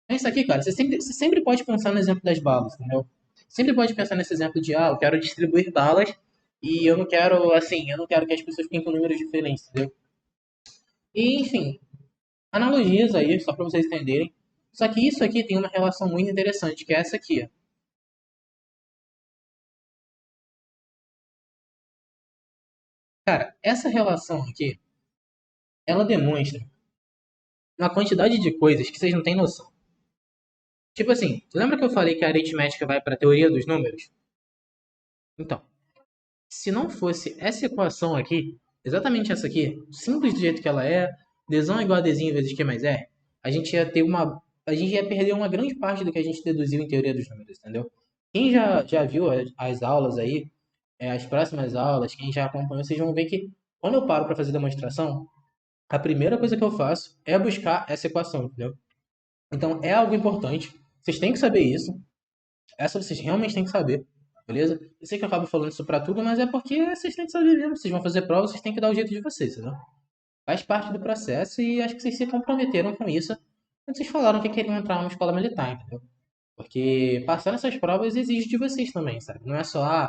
[SPEAKER 1] É isso aqui, cara. Você sempre pode pensar no exemplo das balas, entendeu? Sempre pode pensar nesse exemplo de, eu quero distribuir balas e eu não quero, assim, eu não quero que as pessoas fiquem com números diferentes, entendeu? E, enfim, analogias aí, só para vocês entenderem. Só que isso aqui tem uma relação muito interessante, que é essa aqui, ó. Cara, essa relação aqui, ela demonstra uma quantidade de coisas que vocês não têm noção. Tipo assim, lembra que eu falei que a aritmética vai para a teoria dos números? Então, se não fosse essa equação aqui, exatamente essa aqui, simples do jeito que ela é, Dzão é igual a Dzinho vezes Q mais R, a gente ia perder uma grande parte do que a gente deduziu em teoria dos números, entendeu? Quem já viu as aulas aí, as próximas aulas, quem já acompanhou, vocês vão ver que quando eu paro para fazer demonstração, a primeira coisa que eu faço é buscar essa equação, entendeu? Então é algo importante, vocês têm que saber isso, essa vocês realmente têm que saber, beleza? Eu sei que eu acabo falando isso pra tudo, mas é porque vocês têm que saber mesmo. Vocês vão fazer prova, vocês têm que dar o jeito de vocês, entendeu? Faz parte do processo e acho que vocês se comprometeram com isso quando vocês falaram que queriam entrar numa escola militar, entendeu? Porque passar nessas provas exige de vocês também, sabe? Não é só,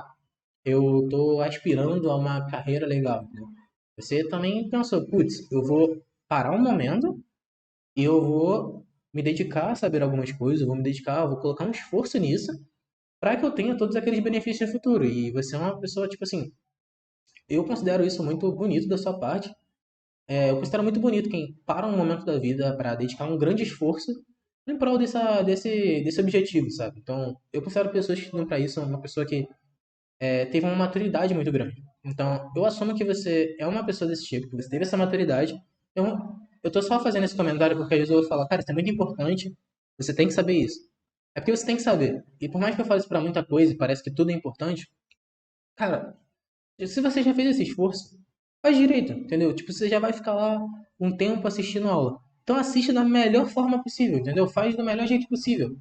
[SPEAKER 1] eu tô aspirando a uma carreira legal, entendeu? Você também pensou, putz, eu vou parar um momento e eu vou me dedicar a saber algumas coisas, eu vou me dedicar, eu vou colocar um esforço nisso para que eu tenha todos aqueles benefícios no futuro. E você é uma pessoa, tipo assim, eu considero isso muito bonito da sua parte. Eu considero muito bonito quem para um momento da vida para dedicar um grande esforço em prol desse objetivo, sabe? Então, eu considero pessoas que estudam para isso uma pessoa que teve uma maturidade muito grande. Então, eu assumo que você é uma pessoa desse tipo, que você teve essa maturidade. Eu tô só fazendo esse comentário porque às vezes eu vou falar, cara, isso é muito importante, você tem que saber isso. É porque você tem que saber. E por mais que eu fale isso pra muita coisa e parece que tudo é importante, cara, se você já fez esse esforço, faz direito, entendeu? Tipo, você já vai ficar lá um tempo assistindo aula. Então assiste da melhor forma possível, entendeu? Faz do melhor jeito possível.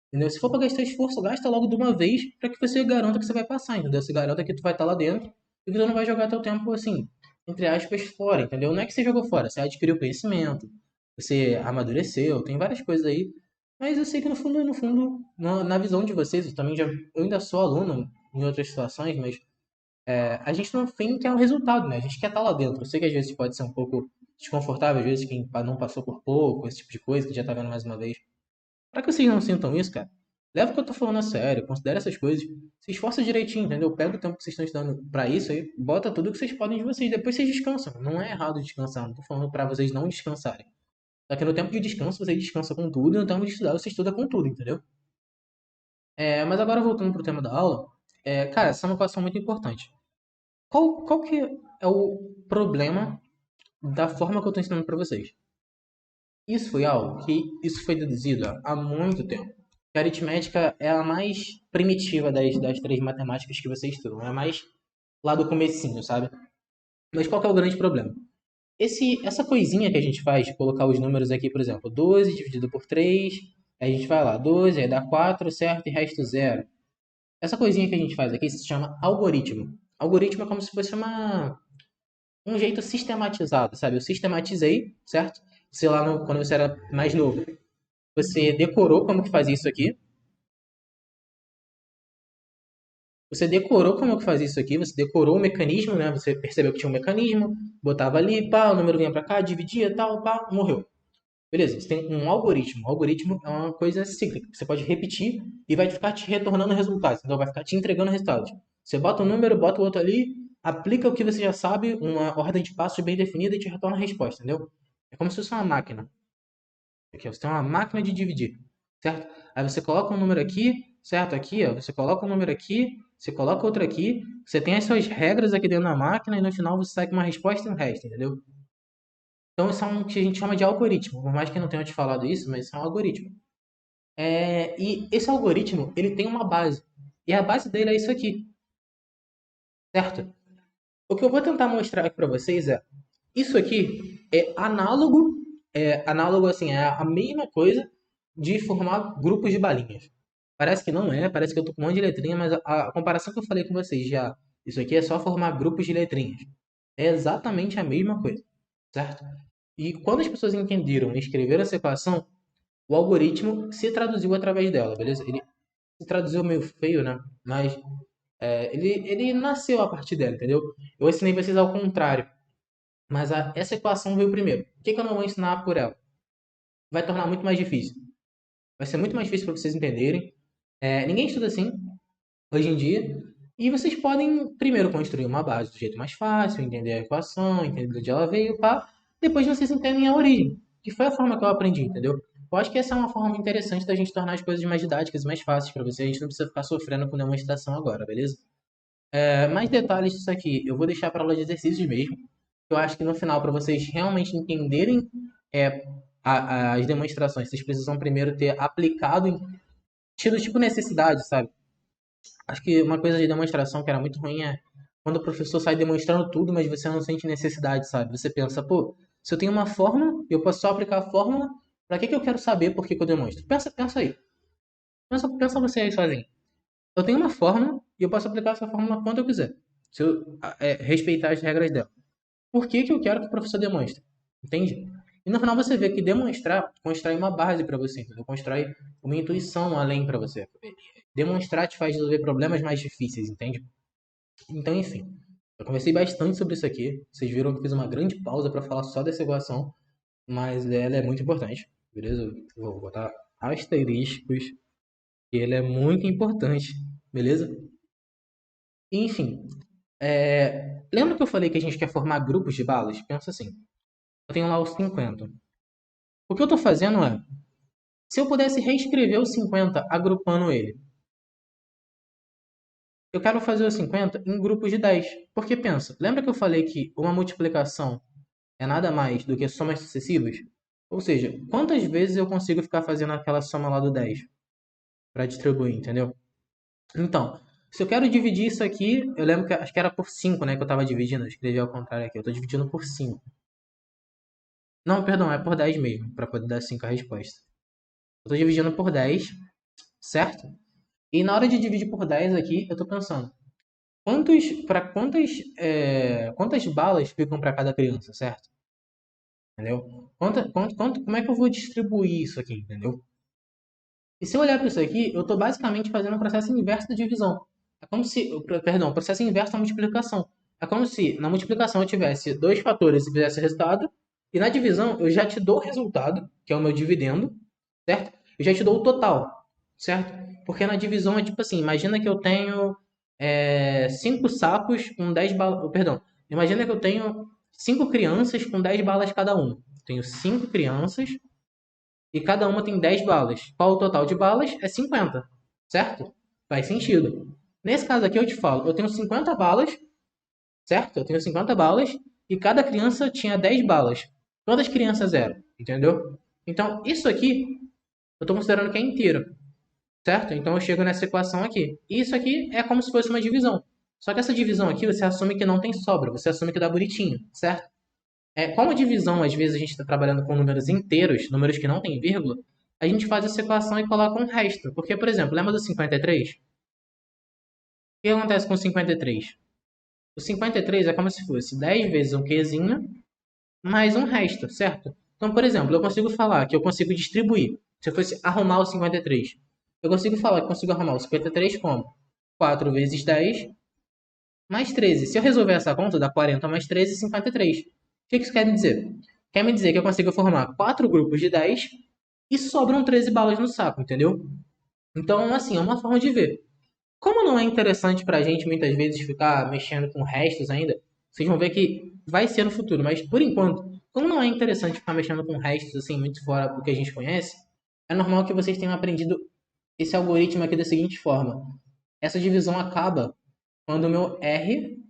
[SPEAKER 1] Entendeu? Se for pra gastar esforço, gasta logo de uma vez pra que você garanta que você vai passar, entendeu? Você garanta que tu vai estar lá dentro e que tu não vai jogar teu tempo assim, entre aspas, fora, entendeu? Não é que você jogou fora, você adquiriu conhecimento, você amadureceu, tem várias coisas aí. Mas eu sei que no fundo, na visão de vocês, eu ainda sou aluno em outras situações, mas a gente no fim quer um resultado, né? A gente quer estar lá dentro. Eu sei que às vezes pode ser um pouco desconfortável, às vezes quem não passou por pouco, esse tipo de coisa, que já tá vendo mais uma vez. Pra que vocês não sintam isso, cara? Leva o que eu tô falando a sério, considere essas coisas, se esforça direitinho, entendeu? Pega o tempo que vocês estão estudando pra isso aí, bota tudo que vocês podem de vocês, depois vocês descansam. Não é errado descansar, não tô falando pra vocês não descansarem. Só que no tempo de descanso, você descansa com tudo, e no tempo de estudar, você estuda com tudo, entendeu? Mas agora voltando pro tema da aula, cara, essa é uma equação muito importante. Qual que é o problema da forma que eu estou ensinando para vocês? Isso foi algo que isso foi deduzido há muito tempo. A aritmética é a mais primitiva das três matemáticas que vocês estudam. É a mais lá do comecinho, sabe? Mas qual que é o grande problema? Essa coisinha que a gente faz, de colocar os números aqui, por exemplo, 12 dividido por 3, aí a gente vai lá, 12, aí dá 4, certo? E resto zero. Essa coisinha que a gente faz aqui se chama algoritmo. Algoritmo é como se fosse um jeito sistematizado, sabe? Eu sistematizei, certo? Sei lá, quando você era mais novo, você decorou como que fazia isso aqui. Você decorou como que fazia isso aqui, você decorou o mecanismo, né? Você percebeu que tinha um mecanismo, botava ali, pá, o número vinha pra cá, dividia, tal, pá, morreu. Beleza, você tem um algoritmo. O algoritmo é uma coisa cíclica. Você pode repetir e vai ficar te retornando resultados. Então vai ficar te entregando resultados. Você bota um número, bota o outro ali, aplica o que você já sabe, uma ordem de passos bem definida e te retorna a resposta, entendeu? É como se fosse uma máquina. Aqui, ó, você tem uma máquina de dividir, certo? Aí você coloca um número aqui, certo? Aqui, ó, você coloca um número aqui, você coloca outro aqui, você tem as suas regras aqui dentro da máquina e no final você sai com uma resposta e um resto, entendeu? Então isso é um que a gente chama de algoritmo. Por mais que eu não tenha te falado isso, mas isso é um algoritmo. E esse algoritmo, ele tem uma base. E a base dele é isso aqui, certo? O que eu vou tentar mostrar aqui para vocês isso aqui é análogo assim, é a mesma coisa de formar grupos de balinhas. Parece que não é, parece que eu tô com um monte de letrinha, mas a comparação que eu falei com vocês já, isso aqui é só formar grupos de letrinhas. É exatamente a mesma coisa, certo? E quando as pessoas entenderam e escreveram essa equação, o algoritmo se traduziu através dela, beleza? Ele se traduziu meio feio, né? Mas ele nasceu a partir dela, entendeu? Eu ensinei vocês ao contrário, mas essa equação veio primeiro. Por que eu não vou ensinar por ela? Vai tornar muito mais difícil. Vai ser muito mais difícil para vocês entenderem. Ninguém estuda assim hoje em dia. E vocês podem primeiro construir uma base do jeito mais fácil, entender a equação, entender de onde ela veio, pá. Depois vocês entendem a origem, que foi a forma que eu aprendi, entendeu? Eu acho que essa é uma forma interessante da gente tornar as coisas mais didáticas e mais fáceis para vocês. A gente não precisa ficar sofrendo com demonstração agora, beleza? Mais detalhes disso aqui eu vou deixar para aula de exercícios mesmo. Eu acho que no final, para vocês realmente entenderem é, as demonstrações, vocês precisam primeiro ter aplicado em tido tipo necessidade, sabe? Acho que uma coisa de demonstração que era muito ruim é quando o professor sai demonstrando tudo, mas você não sente necessidade, sabe? Você pensa, pô, se eu tenho uma fórmula, eu posso só aplicar a fórmula, pra que eu quero saber por que eu demonstro? Pensa aí. Pensa você aí sozinho. Eu tenho uma fórmula e eu posso aplicar essa fórmula quando eu quiser, se eu respeitar as regras dela. Por que eu quero que o professor demonstre? Entende? E no final você vê que demonstrar constrói uma base para você, entendeu? Constrói uma intuição além para você. Demonstrar te faz resolver problemas mais difíceis, entende? Então, enfim, eu conversei bastante sobre isso aqui. Vocês viram que eu fiz uma grande pausa para falar só dessa equação, mas ela é muito importante, beleza? Eu vou botar asteriscos, e ele é muito importante, beleza? Enfim, lembra que eu falei que a gente quer formar grupos de balas? Pensa assim, eu tenho lá os 50. O que eu estou fazendo se eu pudesse reescrever os 50 agrupando ele, eu quero fazer os 50 em grupos de 10. Porque pensa, lembra que eu falei que uma multiplicação é nada mais do que somas sucessivas? Ou seja, quantas vezes eu consigo ficar fazendo aquela soma lá do 10 para distribuir, entendeu? Então, se eu quero dividir isso aqui, eu lembro que acho que era por 5, né, que eu estava dividindo, eu escrevi ao contrário aqui, eu estou dividindo por 5. Não, perdão, é por 10 mesmo, para poder dar 5 a resposta. Eu estou dividindo por 10, certo? E na hora de dividir por 10 aqui, eu estou pensando, quantas balas ficam para cada criança, certo? Entendeu? Como é que eu vou distribuir isso aqui, entendeu? E se eu olhar para isso aqui, eu estou basicamente fazendo um processo inverso da divisão. É como se, perdão, o processo inverso da multiplicação. É como se na multiplicação eu tivesse dois fatores e fizesse o resultado, e na divisão eu já te dou o resultado, que é o meu dividendo, certo? Eu já te dou o total, certo? Porque na divisão é tipo assim, imagina que eu tenho 5 sacos com 10 balas, perdão, imagina que eu tenho 5 crianças com 10 balas cada uma. Tenho 5 crianças e cada uma tem 10 balas. Qual o total de balas? É 50, certo? Faz sentido. Nesse caso aqui eu te falo, eu tenho 50 balas, certo? Eu tenho 50 balas e cada criança tinha 10 balas. Quantas crianças eram? Entendeu? Então, isso aqui eu estou considerando que é inteiro, certo? Então eu chego nessa equação aqui. E isso aqui é como se fosse uma divisão. Só que essa divisão aqui você assume que não tem sobra, você assume que dá bonitinho, certo? Como divisão, às vezes a gente está trabalhando com números inteiros, números que não tem vírgula, a gente faz essa equação e coloca um resto. Porque, por exemplo, lembra do 53? O que acontece com o 53? O 53 é como se fosse 10 vezes um quezinho mais um resto, certo? Então, por exemplo, eu consigo falar que eu consigo distribuir. Se eu fosse arrumar o 53, eu consigo falar que consigo arrumar o 53 como 4 vezes 10 mais 13. Se eu resolver essa conta, dá 40 mais 13, 53. O que isso quer me dizer? Quer me dizer que eu consigo formar 4 grupos de 10 e sobram 13 balas no saco, entendeu? Então, assim, é uma forma de ver. Como não é interessante pra gente muitas vezes ficar mexendo com restos ainda, vocês vão ver que vai ser no futuro, mas por enquanto, como não é interessante ficar mexendo com restos assim muito fora do que a gente conhece, é normal que vocês tenham aprendido esse algoritmo aqui da seguinte forma. Essa divisão acaba quando o meu R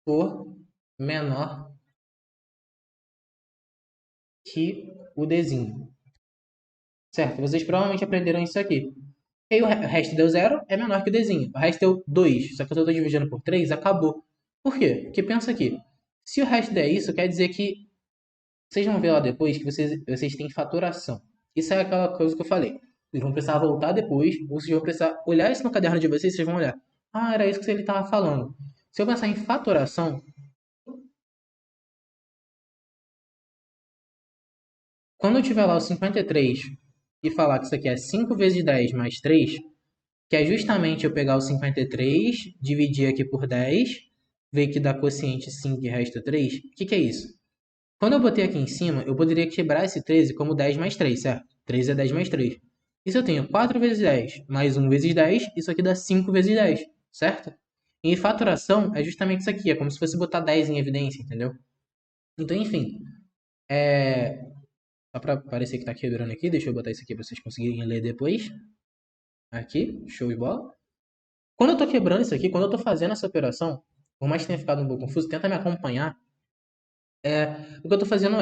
[SPEAKER 1] for menor que o Dzinho. Certo? Vocês provavelmente aprenderam isso aqui. E aí o resto deu zero, é menor que o Dzinho. O resto deu 2, só que eu estou dividindo por 3, acabou. Por quê? Porque pensa aqui. Se o resto der isso, quer dizer que vocês vão ver lá depois que vocês têm fatoração. Isso é aquela coisa que eu falei. Vocês vão precisar voltar depois, ou vocês vão precisar olhar isso no caderno de vocês, vocês vão olhar. Ah, era isso que ele estava falando. Se eu pensar em fatoração, quando eu tiver lá o 53 e falar que isso aqui é 5 vezes 10 mais 3, que é justamente eu pegar o 53, dividir aqui por 10, ver que dá quociente 5 e resta 3. O que é isso? Quando eu botei aqui em cima, eu poderia quebrar esse 13 como 10 mais 3, certo? 13 é 10 mais 3. Isso eu tenho 4 vezes 10 mais 1 vezes 10, isso aqui dá 5 vezes 10, certo? E fatoração é justamente isso aqui, é como se fosse botar 10 em evidência, entendeu? Então, enfim, só para parecer que tá quebrando aqui, deixa eu botar isso aqui para vocês conseguirem ler depois. Aqui, show de bola. Quando eu tô quebrando isso aqui, quando eu tô fazendo essa operação, por mais que tenha ficado um pouco confuso, tenta me acompanhar. O que eu tô fazendo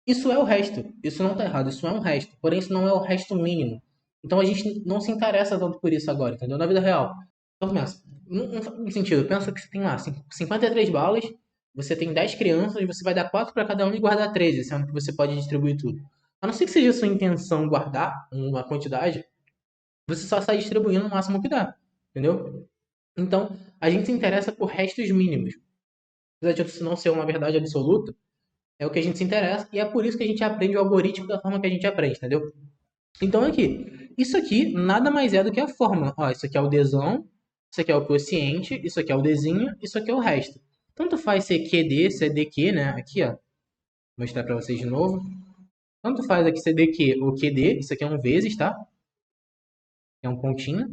[SPEAKER 1] isso é o resto. Isso não tá errado, isso é um resto. Porém, isso não é o resto mínimo. Então a gente não se interessa tanto por isso agora, entendeu? Na vida real. Então pensa, não faz sentido. Pensa que você tem lá 53 balas, você tem 10 crianças, você vai dar 4 para cada um e guardar 13, sendo que você pode distribuir tudo. A não ser que seja a sua intenção guardar uma quantidade, você só está distribuindo o máximo que dá, entendeu? Então, a gente se interessa por restos mínimos. Apesar de isso não ser uma verdade absoluta, é o que a gente se interessa e é por isso que a gente aprende o algoritmo da forma que a gente aprende, entendeu? Então, aqui, isso aqui nada mais é do que a fórmula. Ó, isso aqui é o Dzão, isso aqui é o quociente, isso aqui é o Dzinho, isso aqui é o resto. Tanto faz ser QD, ser DQ, né? Aqui, ó. Vou mostrar pra vocês de novo. Tanto faz aqui ser DQ ou QD, isso aqui é um vezes, tá? É um pontinho.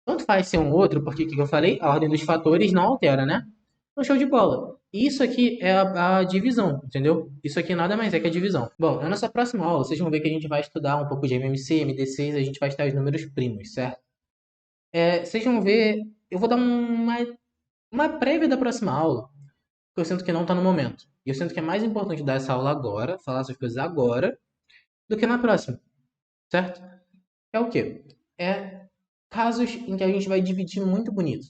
[SPEAKER 1] Tanto faz ser um outro, porque o que eu falei? A ordem dos fatores não altera, né? Então, show de bola. Isso aqui é a divisão, entendeu? Isso aqui nada mais é que a divisão. Bom, na nossa próxima aula, vocês vão ver que a gente vai estudar um pouco de MMC, MD6, a gente vai estudar os números primos, certo? Vocês vão ver, eu vou dar uma prévia da próxima aula, porque eu sinto que não está no momento. E eu sinto que é mais importante dar essa aula agora, falar essas coisas agora, do que na próxima, certo? É o quê? É casos em que a gente vai dividir muito bonito.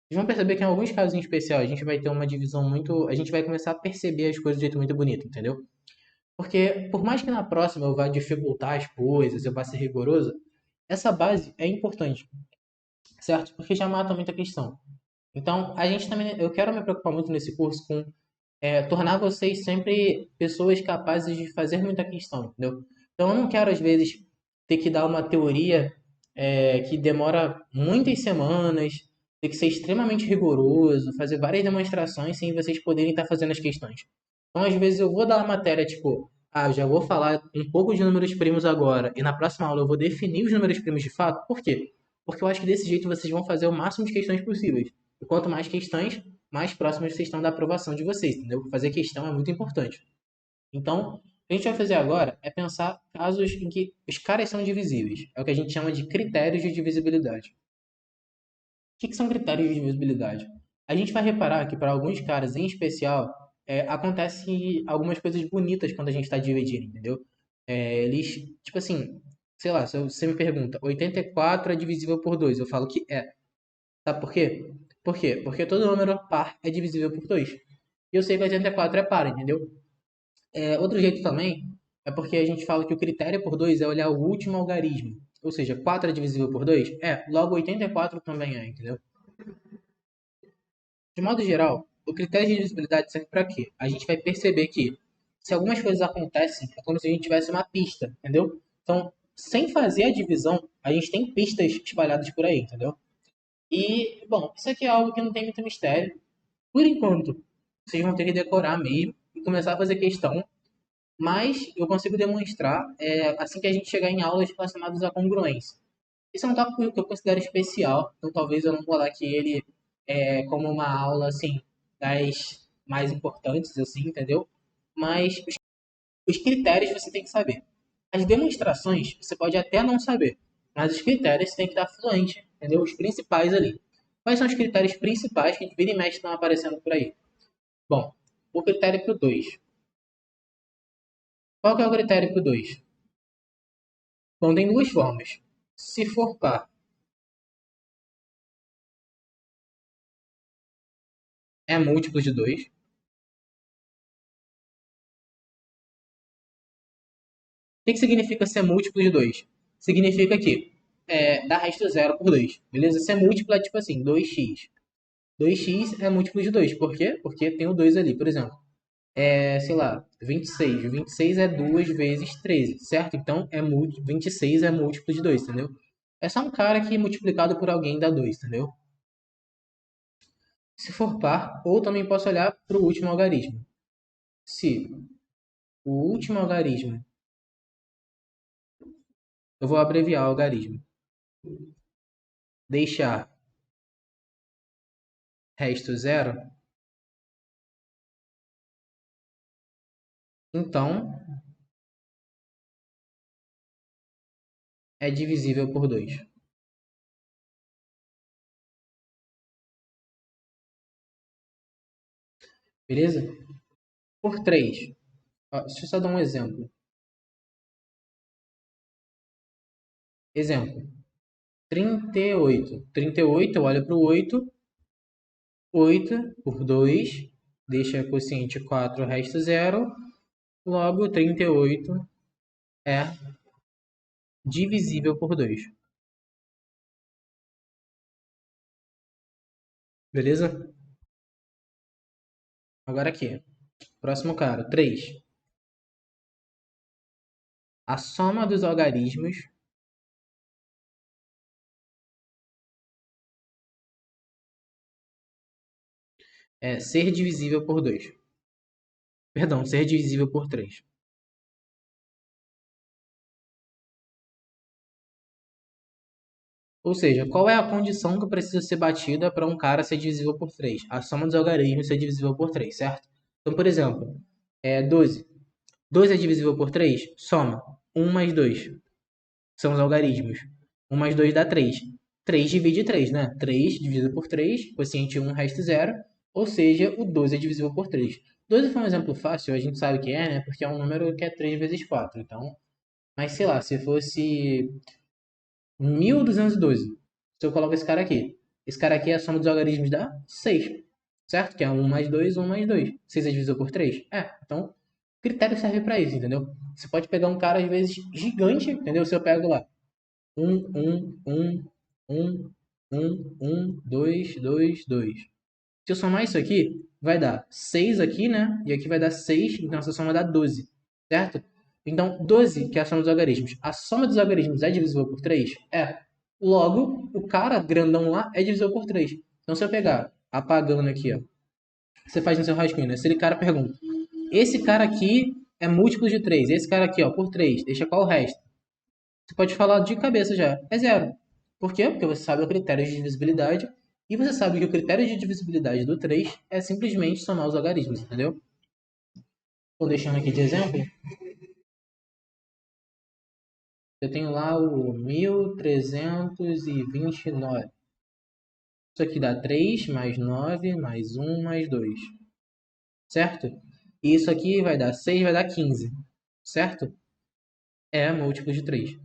[SPEAKER 1] Vocês vão perceber que em alguns casos em especial a gente vai ter uma divisão muito. A gente vai começar a perceber as coisas de jeito muito bonito, entendeu? Porque, por mais que na próxima eu vá dificultar as coisas, eu vá ser rigoroso, essa base é importante, certo? Porque já mata muita questão. Então, a gente também. Eu quero me preocupar muito nesse curso com tornar vocês sempre pessoas capazes de fazer muita questão, entendeu? Então, eu não quero, às vezes, ter que dar uma teoria que demora muitas semanas, ter que ser extremamente rigoroso, fazer várias demonstrações sem vocês poderem estar fazendo as questões. Então, às vezes, eu vou dar uma matéria tipo, eu já vou falar um pouco de números primos agora, e na próxima aula eu vou definir os números primos de fato. Por quê? Porque eu acho que desse jeito vocês vão fazer o máximo de questões possíveis. E quanto mais questões, mais próximos vocês estão da aprovação de vocês, entendeu? Fazer questão é muito importante. Então, que a gente vai fazer agora é pensar casos em que os caras são divisíveis. É o que a gente chama de critérios de divisibilidade. O que são critérios de divisibilidade? A gente vai reparar que para alguns caras em especial, acontece algumas coisas bonitas quando a gente está dividindo, entendeu? Eles, tipo assim, sei lá, se você me pergunta, 84 é divisível por 2, eu falo que é. Sabe por quê? Por quê? Porque todo número par é divisível por 2. E eu sei que 84 é par, entendeu? Outro jeito também é porque a gente fala que o critério por 2 é olhar o último algarismo. Ou seja, 4 é divisível por 2? Logo 84 também é, entendeu? De modo geral, o critério de divisibilidade serve para quê? A gente vai perceber que se algumas coisas acontecem, é como se a gente tivesse uma pista, entendeu? Então, sem fazer a divisão, a gente tem pistas espalhadas por aí, entendeu? E, bom, isso aqui é algo que não tem muito mistério. Por enquanto, vocês vão ter que decorar mesmo e começar a fazer questão, mas eu consigo demonstrar assim que a gente chegar em aulas relacionadas à congruência. Esse é um tópico que eu considero especial, então talvez eu não coloque ele como uma aula assim das mais importantes, assim, entendeu? Mas os critérios você tem que saber. As demonstrações você pode até não saber, mas os critérios você tem que estar fluente, entendeu? Os principais ali. Quais são os critérios principais que vira e mexe estão aparecendo por aí? Bom, o critério para o 2. Qual que é o critério para o 2? Bom, tem duas formas. Se for par, é múltiplo de 2. O que significa ser múltiplo de 2? Significa que dá resto zero por 2, beleza? Ser múltiplo é tipo assim, 2x. 2x é múltiplo de 2. Por quê? Porque tem o 2 ali, por exemplo. Sei lá, 26. 26 é 2 vezes 13, certo? Então, 26 é múltiplo de 2, entendeu? É só um cara que multiplicado por alguém dá 2, entendeu? Se for par, ou também posso olhar para o último algarismo. Se o último algarismo, eu vou abreviar o algarismo, deixar resto zero, então é divisível por 2. Beleza? Por 3. Deixa eu só dar um exemplo. Exemplo. 38. 38, eu olho para o 8. 8 por 2. Deixa quociente 4, resta zero. Logo, 38 é divisível por 2. Beleza? Agora aqui. Próximo cara. 3. A soma dos algarismos é ser divisível por 2. Perdão, ser divisível por 3. Ou seja, qual é a condição que precisa ser batida para um cara ser divisível por 3? A soma dos algarismos ser divisível por 3, certo? Então, por exemplo, 12. 2 é divisível por 3? Soma. 1 mais 2. São os algarismos. 1 mais 2 dá 3. 3 divide 3, né? 3 dividido por 3, quociente 1, resto zero. Ou seja, o 12 é divisível por 3. 12 foi um exemplo fácil, a gente sabe que né? Porque é um número que é 3 vezes 4. Então, mas sei lá, se fosse 1212. Se eu coloco esse cara aqui, a soma dos algarismos dá 6, certo? Que é 1 mais 2, 1 mais 2. 6 é divisor por 3? Então, o critério serve para isso, entendeu? Você pode pegar um cara, às vezes, gigante, entendeu? Se eu pego lá, 2, 2, 2. Se eu somar isso aqui, vai dar 6 aqui, né? E aqui vai dar 6, então essa soma dá 12, certo? Então, 12, que é a soma dos algarismos. A soma dos algarismos é divisível por 3? É. Logo, o cara grandão lá é divisível por 3. Então, se eu pegar, apagando aqui, ó, você faz no seu rascunho, né? Se ele cara pergunta, esse cara aqui é múltiplo de 3, esse cara aqui, ó, por 3, deixa qual o resto? Você pode falar de cabeça já, é zero. Por quê? Porque você sabe o critério de divisibilidade e você sabe que o critério de divisibilidade do 3 é simplesmente somar os algarismos, entendeu? Estou deixando aqui de exemplo. Eu tenho lá o 1329. Isso aqui dá 3 mais 9 mais um mais 2, certo? E isso aqui vai dar 6, vai dar 15, certo? É múltiplo de 3.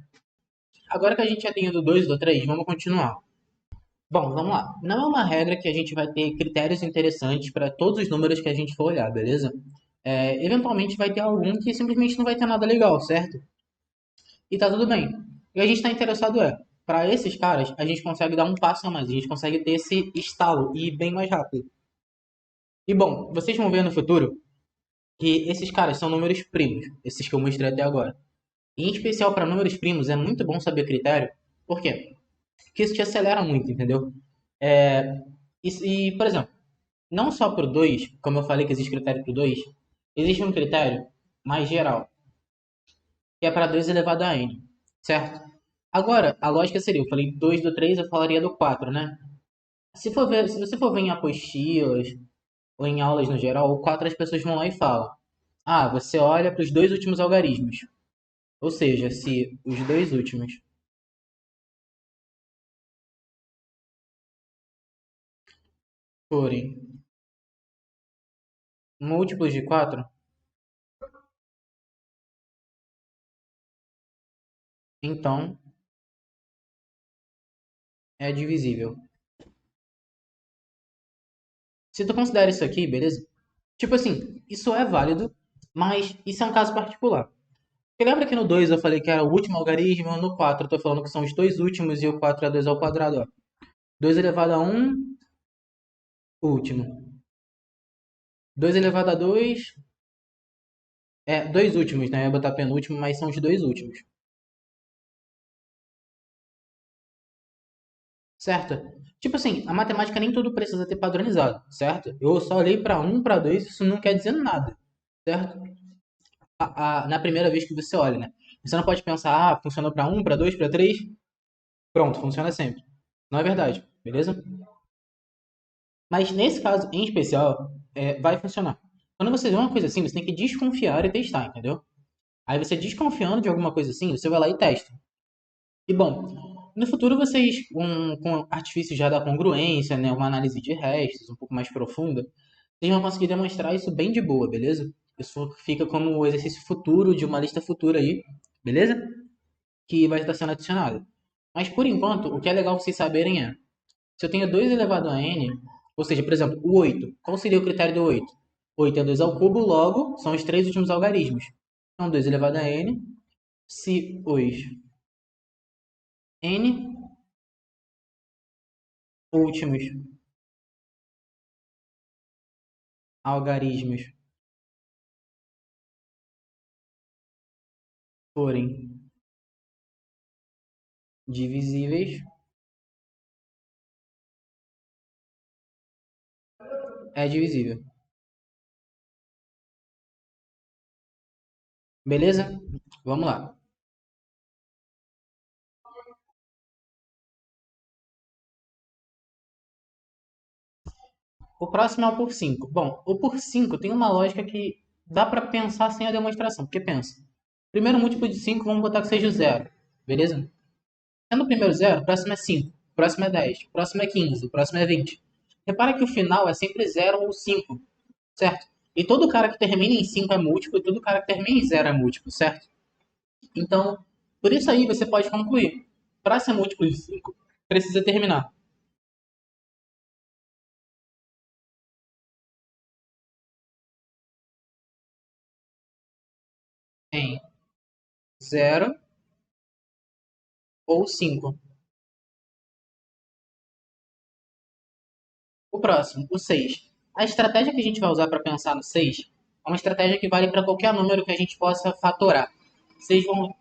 [SPEAKER 1] Agora que a gente já tem o do 2 e do 3, vamos continuar. Bom, vamos lá. Não é uma regra que a gente vai ter critérios interessantes para todos os números que a gente for olhar, beleza? Eventualmente vai ter algum que simplesmente não vai ter nada legal, certo? E tá tudo bem. O que a gente está interessado para esses caras, a gente consegue dar um passo a mais, a gente consegue ter esse estalo e ir bem mais rápido. E bom, vocês vão ver no futuro que esses caras são números primos, esses que eu mostrei até agora. E em especial para números primos é muito bom saber critério. Por quê? Porque isso te acelera muito, entendeu? É, por exemplo, não só para o 2, como eu falei que existe critério para o 2, existe um critério mais geral, que é para 2 elevado a n, certo? Agora, a lógica seria, eu falei 2 do 3, eu falaria do 4, né? Se você for ver em apostilas ou em aulas no geral, o 4 as pessoas vão lá e falam: ah, você olha para os dois últimos algarismos. Ou seja, se os dois últimos forem múltiplos de 4, então é divisível. Se tu considera isso aqui, beleza? Tipo assim, isso é válido, mas isso é um caso particular. Porque lembra que no 2 eu falei que era o último algarismo, no 4 eu tô falando que são os dois últimos e o 4 é 2 ao quadrado, ó. 2 elevado a um, último. 2 elevado a 2, dois últimos, né? Eu ia botar penúltimo, mas são os dois últimos. Certo? Tipo assim, a matemática nem tudo precisa ter padronizado, certo? Eu só olhei para um, para dois, isso não quer dizer nada, certo? Na primeira vez que você olha, né? Você não pode pensar, ah, funcionou para um, para dois, para três, pronto, funciona sempre. Não é verdade, beleza? Mas nesse caso em especial, vai funcionar. Quando você vê uma coisa assim, você tem que desconfiar e testar, entendeu? Aí você desconfiando de alguma coisa assim, você vai lá e testa. E bom, no futuro vocês, com artifícios já da congruência, né, uma análise de restos um pouco mais profunda, vocês vão conseguir demonstrar isso bem de boa, beleza? Isso fica como o exercício futuro de uma lista futura aí, beleza? Que vai estar sendo adicionada. Mas por enquanto, o que é legal vocês saberem é, se eu tenho 2 elevado a n, ou seja, por exemplo, o 8, qual seria o critério do 8? 8 é 2 ao cubo, logo, são os três últimos algarismos. Então, 2 elevado a n, se os n últimos algarismos forem divisíveis, é divisível. Beleza? Vamos lá. O próximo é o por 5. Bom, o por 5 tem uma lógica que dá para pensar sem a demonstração. Porque pensa. Primeiro múltiplo de 5, vamos botar que seja o zero. Beleza? Sendo o primeiro zero, o próximo é 5, o próximo é 10, o próximo é 15, o próximo é 20. Repara que o final é sempre zero ou 5, certo? E todo cara que termina em 5 é múltiplo e todo cara que termina em zero é múltiplo, certo? Então, por isso aí você pode concluir. Para ser múltiplo de 5, precisa terminar em zero ou 5. O próximo, o 6. A estratégia que a gente vai usar para pensar no 6 é uma estratégia que vale para qualquer número que a gente possa fatorar. Vocês vão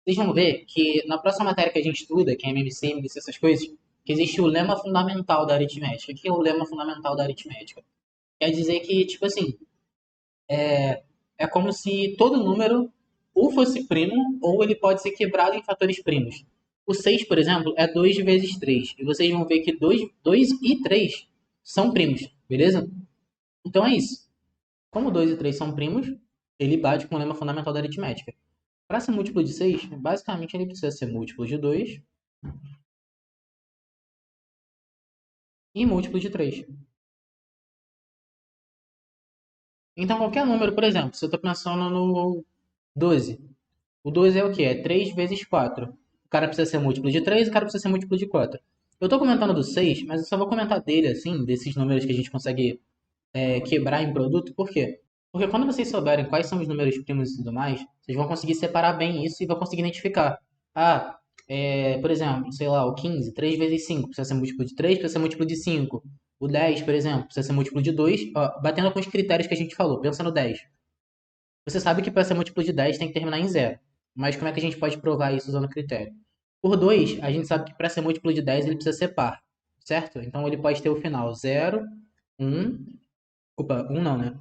[SPEAKER 1] Vocês vão ver que na próxima matéria que a gente estuda, que é MMC, MDC, essas coisas, que existe o lema fundamental da aritmética. O que é o lema fundamental da aritmética? Quer dizer que, tipo assim, é como se todo número ou fosse primo, ou ele pode ser quebrado em fatores primos. O 6, por exemplo, é 2 vezes 3. E vocês vão ver que 2 e 3 são primos, beleza? Então é isso. Como 2 e 3 são primos, ele bate com o lema fundamental da aritmética. Para ser múltiplo de 6, basicamente ele precisa ser múltiplo de 2 e múltiplo de 3. Então, qualquer número, por exemplo, se eu estou pensando no 12, o 12 é o quê? É 3 vezes 4. O cara precisa ser múltiplo de 3, o cara precisa ser múltiplo de 4. Eu estou comentando do 6, mas eu só vou comentar dele, assim, desses números que a gente consegue quebrar em produto, por quê? Porque quando vocês souberem quais são os números primos e tudo mais, vocês vão conseguir separar bem isso e vão conseguir identificar. Ah, por exemplo, sei lá, o 15, 3 vezes 5 precisa ser múltiplo de 3, precisa ser múltiplo de 5. O 10, por exemplo, precisa ser múltiplo de 2. Ó, batendo com os critérios que a gente falou, pensa no 10. Você sabe que para ser múltiplo de 10 tem que terminar em zero. Mas como é que a gente pode provar isso usando o critério? Por 2, a gente sabe que para ser múltiplo de 10 ele precisa ser par, certo? Então ele pode ter o final zero, um. Opa, um não, né?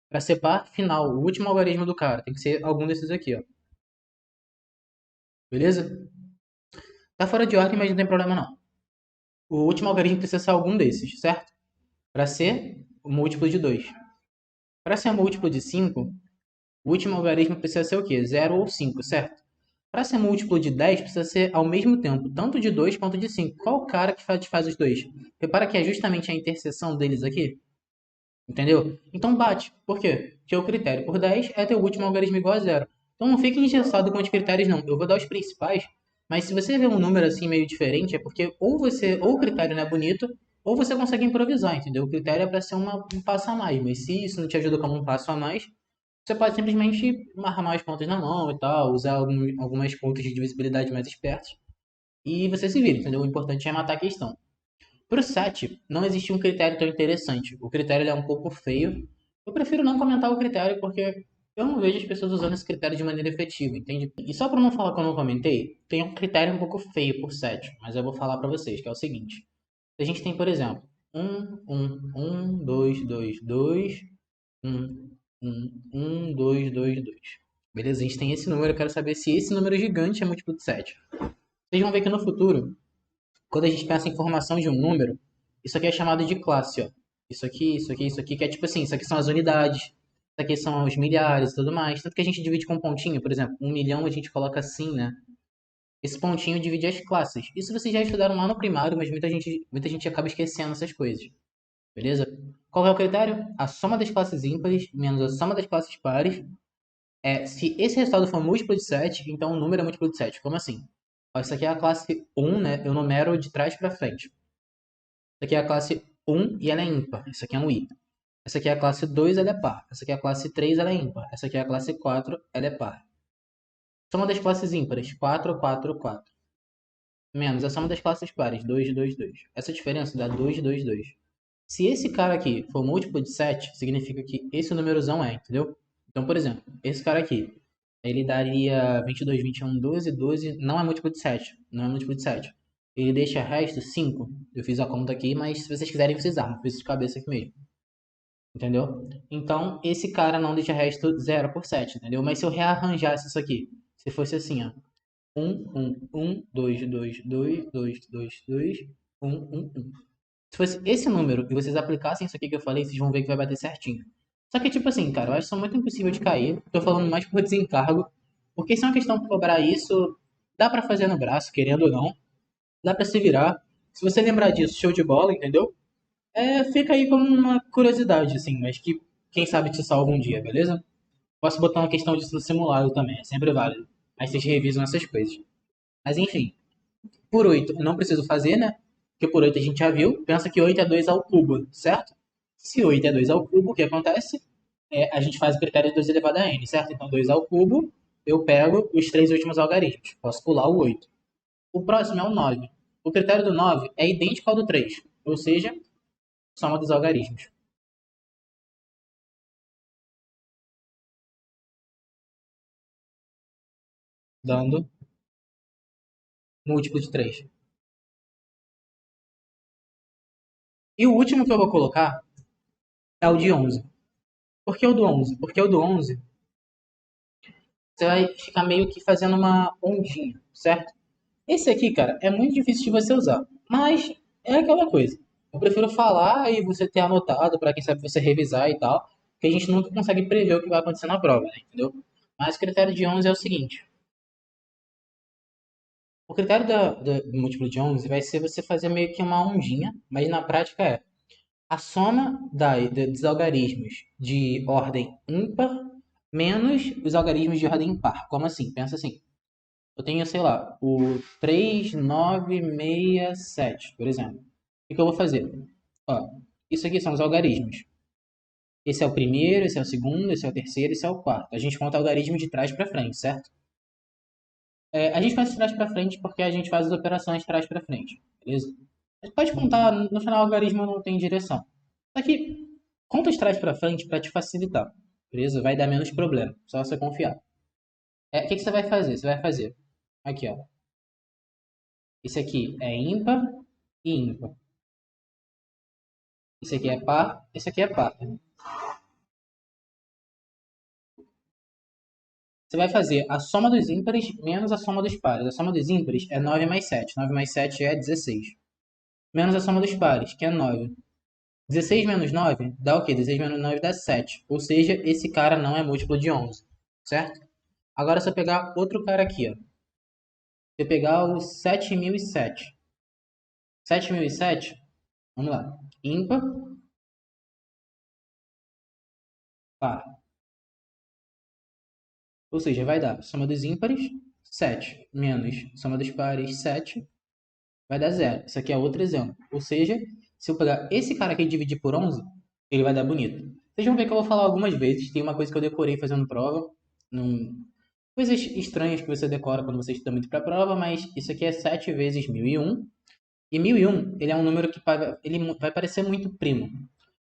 [SPEAKER 1] Para ser par final, o último algarismo do cara, tem que ser algum desses aqui, ó. Beleza? Tá fora de ordem, mas não tem problema não. O último algarismo precisa ser algum desses, certo? Para ser o múltiplo de 2. Para ser múltiplo de 5, o último algarismo precisa ser o quê? Zero ou 5, certo? Para ser múltiplo de 10, precisa ser ao mesmo tempo, tanto de 2 quanto de 5. Qual o cara que faz os dois? Repara que é justamente a interseção deles aqui. Entendeu? Então bate. Por quê? Porque o critério por 10 é ter o último algarismo igual a zero. Então não fique engessado com os critérios, não. Eu vou dar os principais, mas se você vê um número assim meio diferente, é porque ou o critério não é bonito, ou você consegue improvisar, entendeu? O critério é para ser um passo a mais, mas se isso não te ajuda como um passo a mais, você pode simplesmente armar as contas na mão e tal, usar algumas contas de divisibilidade mais espertas, e você se vira, entendeu? O importante é matar a questão. Para o 7, não existe um critério tão interessante. O critério ele é um pouco feio. Eu prefiro não comentar o critério porque eu não vejo as pessoas usando esse critério de maneira efetiva, entende? E só para não falar que eu não comentei, tem um critério um pouco feio por 7, mas eu vou falar para vocês, que é o seguinte. A gente tem, por exemplo, 2, 2, 2, 2, 2, 2. Beleza? A gente tem esse número, eu quero saber se esse número gigante é múltiplo de 7. Vocês vão ver que no futuro, quando a gente pensa em formação de um número, isso aqui é chamado de classe, ó. Isso aqui, isso aqui, isso aqui, que é tipo assim, isso aqui são as unidades, isso aqui são os milhares e tudo mais. Tanto que a gente divide com um pontinho, por exemplo, 1 milhão a gente coloca assim, né? Esse pontinho divide as classes. Isso vocês já estudaram lá no primário, mas muita gente acaba esquecendo essas coisas, beleza? Qual é o critério? A soma das classes ímpares menos a soma das classes pares. Se esse resultado for múltiplo de 7, então o número é múltiplo de 7. Como assim? Ó, isso aqui é a classe 1, né? Eu numero de trás para frente. Essa aqui é a classe 1 e ela é ímpar. Isso aqui é um I. Essa aqui é a classe 2, ela é par. Essa aqui é a classe 3, ela é ímpar. Essa aqui é a classe 4, ela é par. Soma das classes ímpares, 4, 4, 4. Menos a soma das classes pares, 2, 2, 2. Essa diferença dá 2, 2, 2. Se esse cara aqui for múltiplo de 7, significa que esse númerozão entendeu? Então, por exemplo, esse cara aqui, ele daria 22, 21, 12, 12, não é múltiplo de 7, não é múltiplo de 7. Ele deixa resto 5. Eu fiz a conta aqui, mas se vocês quiserem, vocês armam. Fiz de cabeça aqui mesmo. Entendeu? Então, esse cara não deixa resto 0 por 7, entendeu? Mas se eu rearranjasse isso aqui, se fosse assim, ó. 2, 2, 2, 2, 2, 2, 1. Se fosse esse número e vocês aplicassem isso aqui que eu falei, vocês vão ver que vai bater certinho. Só que, tipo assim, cara, eu acho isso muito impossível de cair. Tô falando mais por desencargo. Porque se é uma questão de cobrar isso, dá pra fazer no braço, querendo ou não. Dá pra se virar. Se você lembrar disso, show de bola, entendeu? Fica aí como uma curiosidade, assim, mas que quem sabe te salva um dia, beleza? Posso botar uma questão disso no simulado também, é sempre válido. Aí vocês revisam essas coisas. Mas enfim, por 8 eu não preciso fazer, né? Porque por 8 a gente já viu. Pensa que 8 é 2 ao cubo, certo? Se 8 é 2 ao cubo, o que acontece? A gente faz o critério de 2 elevado a n, certo? Então 2 ao cubo, eu pego os três últimos algarismos. Posso pular o 8. O próximo é o 9. O critério do 9 é idêntico ao do 3, ou seja, soma dos algarismos, dando múltiplo de 3. E o último que eu vou colocar é o de 11. Por que o do 11? Porque o do 11 você vai ficar meio que fazendo uma ondinha, certo? Esse aqui, cara, é muito difícil de você usar, mas é aquela coisa. Eu prefiro falar e você ter anotado para quem sabe você revisar e tal, porque a gente nunca consegue prever o que vai acontecer na prova, né, entendeu? Mas o critério de 11 é o seguinte. O critério do múltiplo de 11 vai ser você fazer meio que uma ondinha, mas na prática é a soma dos algarismos de ordem ímpar menos os algarismos de ordem impar. Como assim? Pensa assim. Eu tenho, sei lá, o 3967, por exemplo. O que eu vou fazer? Ó, isso aqui são os algarismos. Esse é o primeiro, esse é o segundo, esse é o terceiro, esse é o quarto. A gente conta algarismo de trás para frente, certo? A gente faz de trás para frente porque a gente faz as operações de trás para frente, beleza? A gente pode contar, no final o algarismo não tem direção. Só que conta de trás para frente para te facilitar, beleza? Vai dar menos problema, só você confiar. O que que você vai fazer? Você vai fazer aqui, ó. Esse aqui é ímpar e ímpar. Esse aqui é par, esse aqui é par. Você vai fazer a soma dos ímpares menos a soma dos pares. A soma dos ímpares é 9 mais 7. 9 mais 7 é 16. Menos a soma dos pares, que é 9. 16 menos 9 dá o quê? 16 menos 9 dá 7. Ou seja, esse cara não é múltiplo de 11. Certo? Agora, se eu pegar outro cara aqui, ó. Se eu pegar o 7007. 7007, vamos lá. Ímpar, par. Ou seja, vai dar soma dos ímpares, 7, menos soma dos pares, 7, vai dar 0. Isso aqui é outro exemplo. Ou seja, se eu pegar esse cara aqui e dividir por 11, ele vai dar bonito. Vocês vão ver que eu vou falar algumas vezes. Tem uma coisa que eu decorei fazendo prova. Num... Coisas estranhas que você decora quando você estuda muito para prova, mas isso aqui é 7 vezes 1001. E 1001, ele é um número que ele vai parecer muito primo.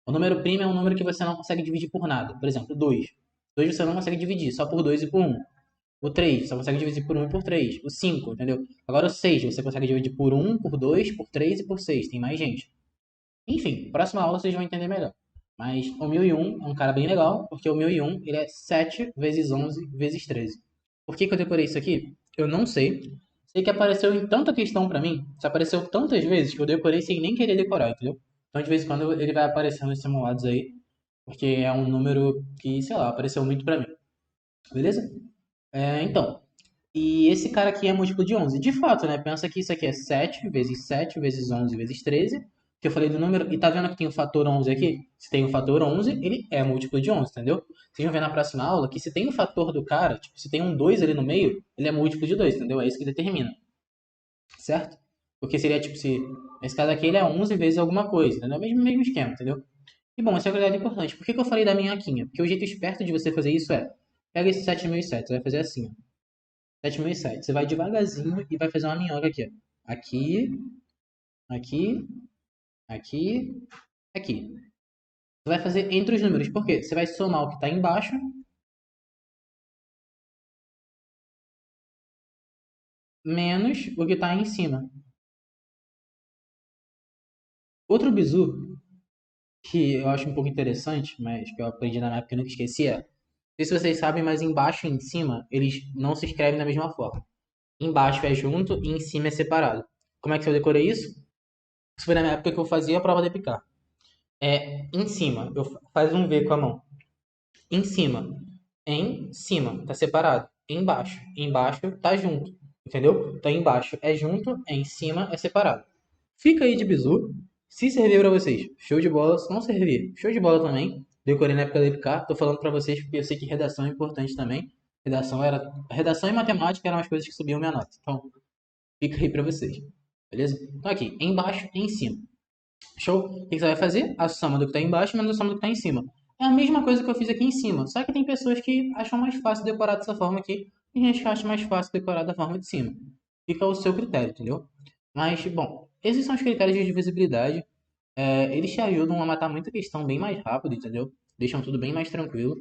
[SPEAKER 1] O número primo é um número que você não consegue dividir por nada. Por exemplo, 2. 2 você não consegue dividir, só por 2 e por 1. O 3, você consegue dividir por 1 e por 3. O 5, entendeu? Agora o 6, você consegue dividir por 1, por 2, por 3 e por 6. Tem mais gente. Enfim, próxima aula vocês vão entender melhor. Mas o 1001 é um cara bem legal, porque o 1001 ele é 7 vezes 11 vezes 13. Por que que eu decorei isso aqui? Eu não sei. Sei que apareceu em tanta questão pra mim, isso apareceu tantas vezes que eu decorei sem nem querer decorar, entendeu? Então de vez em quando ele vai aparecendo nos simulados aí, porque é um número que, sei lá, apareceu muito pra mim. Beleza? Então, e esse cara aqui é múltiplo de 11. De fato, né? Pensa que isso aqui é 7 vezes 11 vezes 13. Que eu falei do número. E tá vendo que tem o fator 11 aqui? Se tem o fator 11, ele é múltiplo de 11, entendeu? Vocês vão ver na próxima aula que se tem o fator do cara, tipo, se tem um 2 ali no meio, ele é múltiplo de 2, entendeu? É isso que determina, certo? Porque seria tipo se esse cara aqui ele é 11 vezes alguma coisa, entendeu? Mesmo esquema, entendeu? E bom, essa é uma verdade importante. Por que que eu falei da minhoquinha? Porque o jeito esperto de você fazer isso é: pega esse 7007, você vai fazer assim, ó. 7007. Você vai devagarzinho e vai fazer uma minhoca aqui, ó. Aqui, aqui, aqui, aqui. Você vai fazer entre os números. Por quê? Você vai somar o que está embaixo menos o que está em cima. Outro bizu que eu acho um pouco interessante, mas que eu aprendi na época e nunca esqueci é: não sei se vocês sabem, mas embaixo e em cima eles não se escrevem da mesma forma. Embaixo é junto e em cima é separado. Como é que eu decorei isso? Isso foi na época que eu fazia a prova de picar. Em cima, eu faz um V com a mão. Em cima, em cima, tá separado. Embaixo, embaixo tá junto, entendeu? Então embaixo é junto, em cima é separado. Fica aí de bizu. Se servir pra vocês, show de bola. Se não servir, show de bola também. Decorei na época da EPK. Tô falando pra vocês porque eu sei que redação é importante também. Redação e matemática eram as coisas que subiam minha nota. Então, fica aí pra vocês. Beleza? Então aqui, embaixo e em cima. Show? O que você vai fazer? A soma do que está embaixo menos a soma do que está em cima. É a mesma coisa que eu fiz aqui em cima. Só que tem pessoas que acham mais fácil decorar dessa forma aqui. E gente que acha mais fácil decorar da forma de cima. Fica ao seu critério, entendeu? Mas, bom, esses são os critérios de divisibilidade. Eles te ajudam a matar muita questão bem mais rápido, entendeu? Deixam tudo bem mais tranquilo.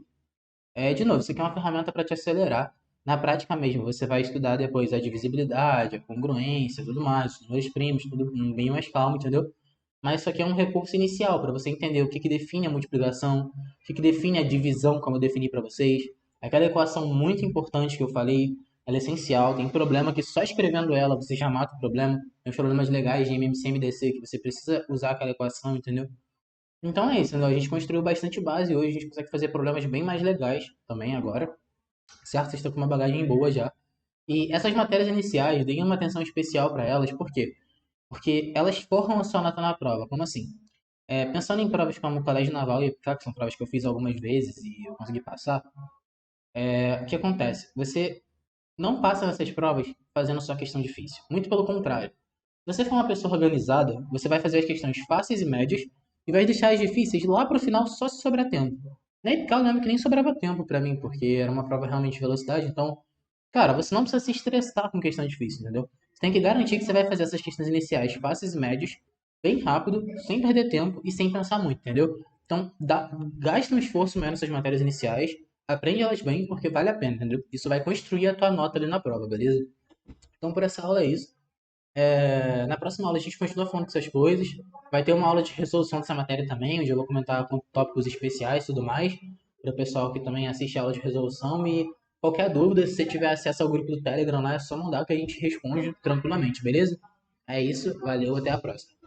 [SPEAKER 1] De novo, isso aqui é uma ferramenta para te acelerar. Na prática mesmo, você vai estudar depois a divisibilidade, a congruência, tudo mais, os números primos, tudo bem mais calmo, entendeu? Mas isso aqui é um recurso inicial para você entender o que, que define a multiplicação, o que, que define a divisão, como eu defini para vocês. Aquela equação muito importante que eu falei, ela é essencial. Tem problema que só escrevendo ela você já mata o problema. Tem os problemas legais de MMC e MDC que você precisa usar aquela equação, entendeu? Então é isso, né? A gente construiu bastante base hoje, a gente consegue fazer problemas bem mais legais também agora, certo? Vocês estão com uma bagagem boa já. E essas matérias iniciais, deem uma atenção especial para elas, por quê? Porque elas forram a sua nota na prova. Como assim? Pensando em provas como o Colégio Naval e EPCAC, que são provas que eu fiz algumas vezes e eu consegui passar, o que acontece? Você não passa nessas provas fazendo só questão difícil. Muito pelo contrário. Se você for uma pessoa organizada, você vai fazer as questões fáceis e médias e vai deixar as difíceis lá pro final só se sobrar tempo. Na EPCAL eu lembro que nem sobrava tempo pra mim, porque era uma prova realmente de velocidade, então, cara, você não precisa se estressar com questão difícil, entendeu? Você tem que garantir que você vai fazer essas questões iniciais fáceis e médias bem rápido, sem perder tempo e sem pensar muito, entendeu? Então, gasta um esforço mesmo nessas matérias iniciais, aprende elas bem porque vale a pena, entendeu? Isso vai construir a tua nota ali na prova, beleza? Então, por essa aula é isso. Na próxima aula a gente continua falando dessas coisas. Vai ter uma aula de resolução dessa matéria também, onde eu vou comentar com tópicos especiais e tudo mais, para o pessoal que também assiste a aula de resolução. E qualquer dúvida, se você tiver acesso ao grupo do Telegram lá, é só mandar que a gente responde tranquilamente, beleza? É isso, valeu, até a próxima.